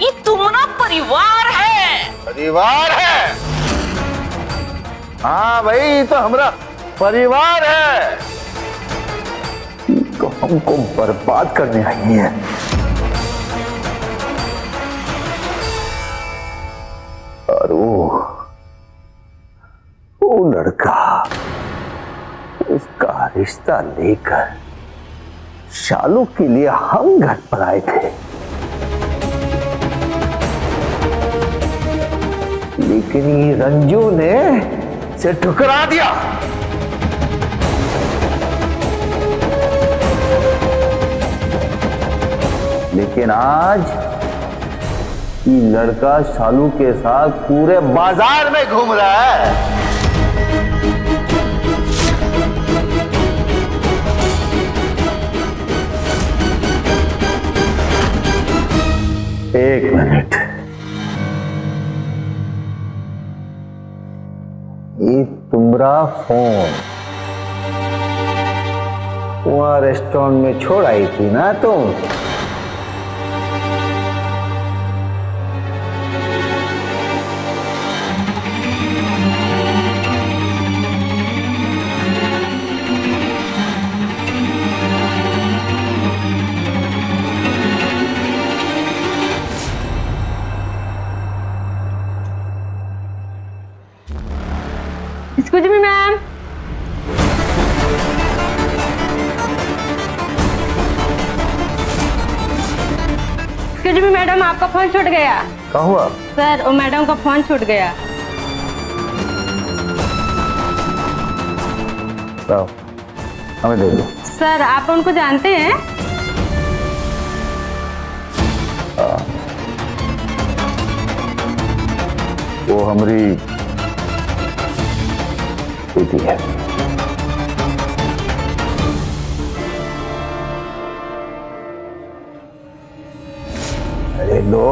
ये तुम्हारा परिवार है। परिवार है? हाँ भाई, ये तो हमारा परिवार है। तो हमको बर्बाद करने आई है। और वो लड़का, उसका रिश्ता लेकर शालू के लिए हम घर पर आए थे, लेकिन ये रंजू ने इसे ठुकरा दिया। लेकिन आज ये लड़का शालू के साथ पूरे बाजार में घूम रहा है। एक मिनट, ये तुम्हारा फोन वहां रेस्टोरेंट में छोड़ आई थी ना तुम? Excuse me ma'am. Excuse me madam, आपका फोन छूट गया। क्या हुआ? सर, वो मैडम का फोन छूट गया। हमें दे दो। सर, आप उनको जानते हैं? वो हमारी बेटी है। अरे लो,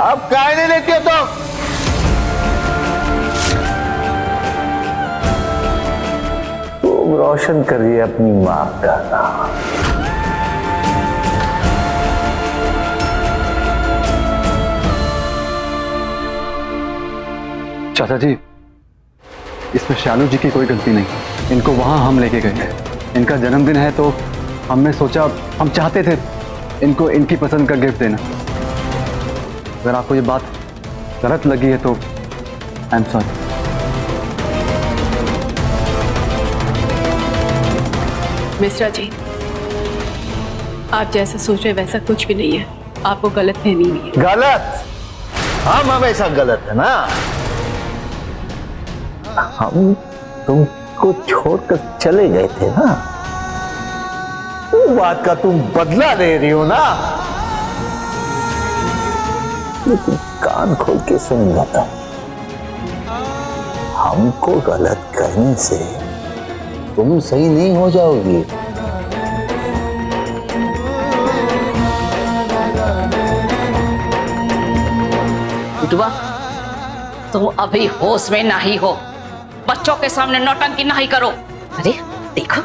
अब काहे नहीं लेती हो तुम रोशन करिए अपनी मां का नाम। चाचा जी, इसमें शालू जी की कोई गलती नहीं। इनको वहां हम लेके गए थे। इनका जन्मदिन है तो हमने सोचा, हम चाहते थे इनको इनकी पसंद का गिफ्ट देना। अगर आपको ये बात गलत लगी है तो I am sorry. Mishra ji, आप जैसा सोच रहे वैसा कुछ भी नहीं है, आपको गलत फहमी हुई है। गलत? हम हमेशा गलत है ना। हम तुमको छोड़कर चले गए थे ना, वो बात का तुम बदला ले रही हो ना। लेकिन कान खोल के सुन जाता हूं, हमको गलत कहने से तुम सही नहीं हो जाओगी। बिटुआ, तुम अभी होश में नहीं हो, बच्चों के सामने नौटंकी नहीं करो। अरे देखो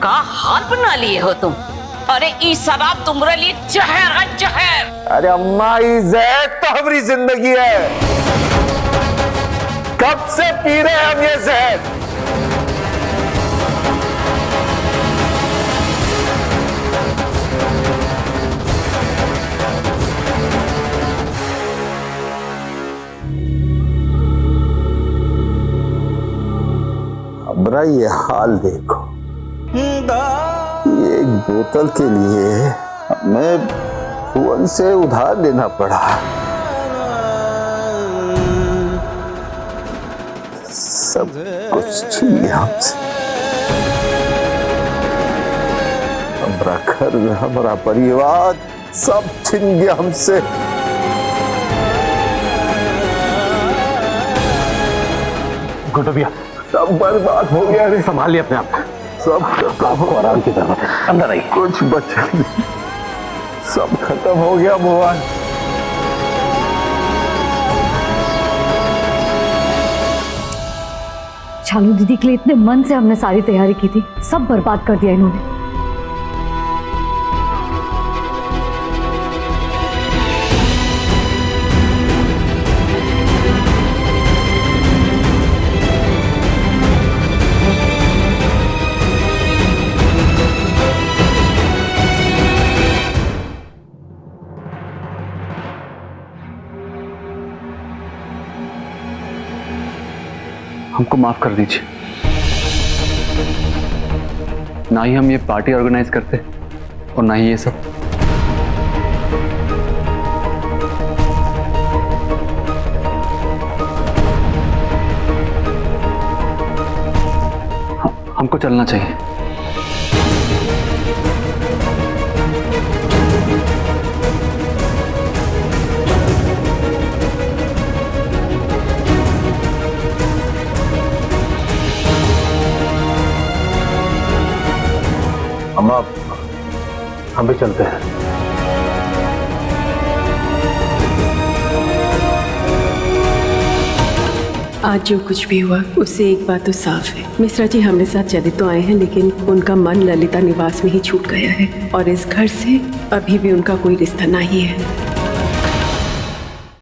का हाल बना लिए हो तुम। अरे ई शराब तुम्हारे लिए जहर है, जहर। अरे अम्मा, ये जहर तो हमारी जिंदगी है। कब से पी रहे हैं हम ये जहर? हमारा ये हाल देखो, ये एक बोतल के लिए हमें भुवन से उधार लेना पड़ा। सब कुछ छीन लिया हमसे, हमारा घर, हमारा परिवार सब छीन गया हमसे। गुड्डू भैया, सब बर्बाद हो गया। रे संभालिए अपने आप, सब आपको आराम की जरूरत है, अंदर आइए। कुछ बचा नहीं, सब खत्म हो गया भगवान। शालू दीदी के लिए इतने मन से हमने सारी तैयारी की थी, सब बर्बाद कर दिया इन्होंने। हमको माफ कर दीजिए, ना ही हम ये पार्टी ऑर्गेनाइज करते और ना ही ये सब। हमको चलना चाहिए। हम भी चलते हैं। आज जो कुछ भी हुआ उससे एक बात तो साफ है, मिश्रा जी हमारे साथ चले तो आए हैं, लेकिन उनका मन ललिता निवास में ही छूट गया है और इस घर से अभी भी उनका कोई रिश्ता नहीं है।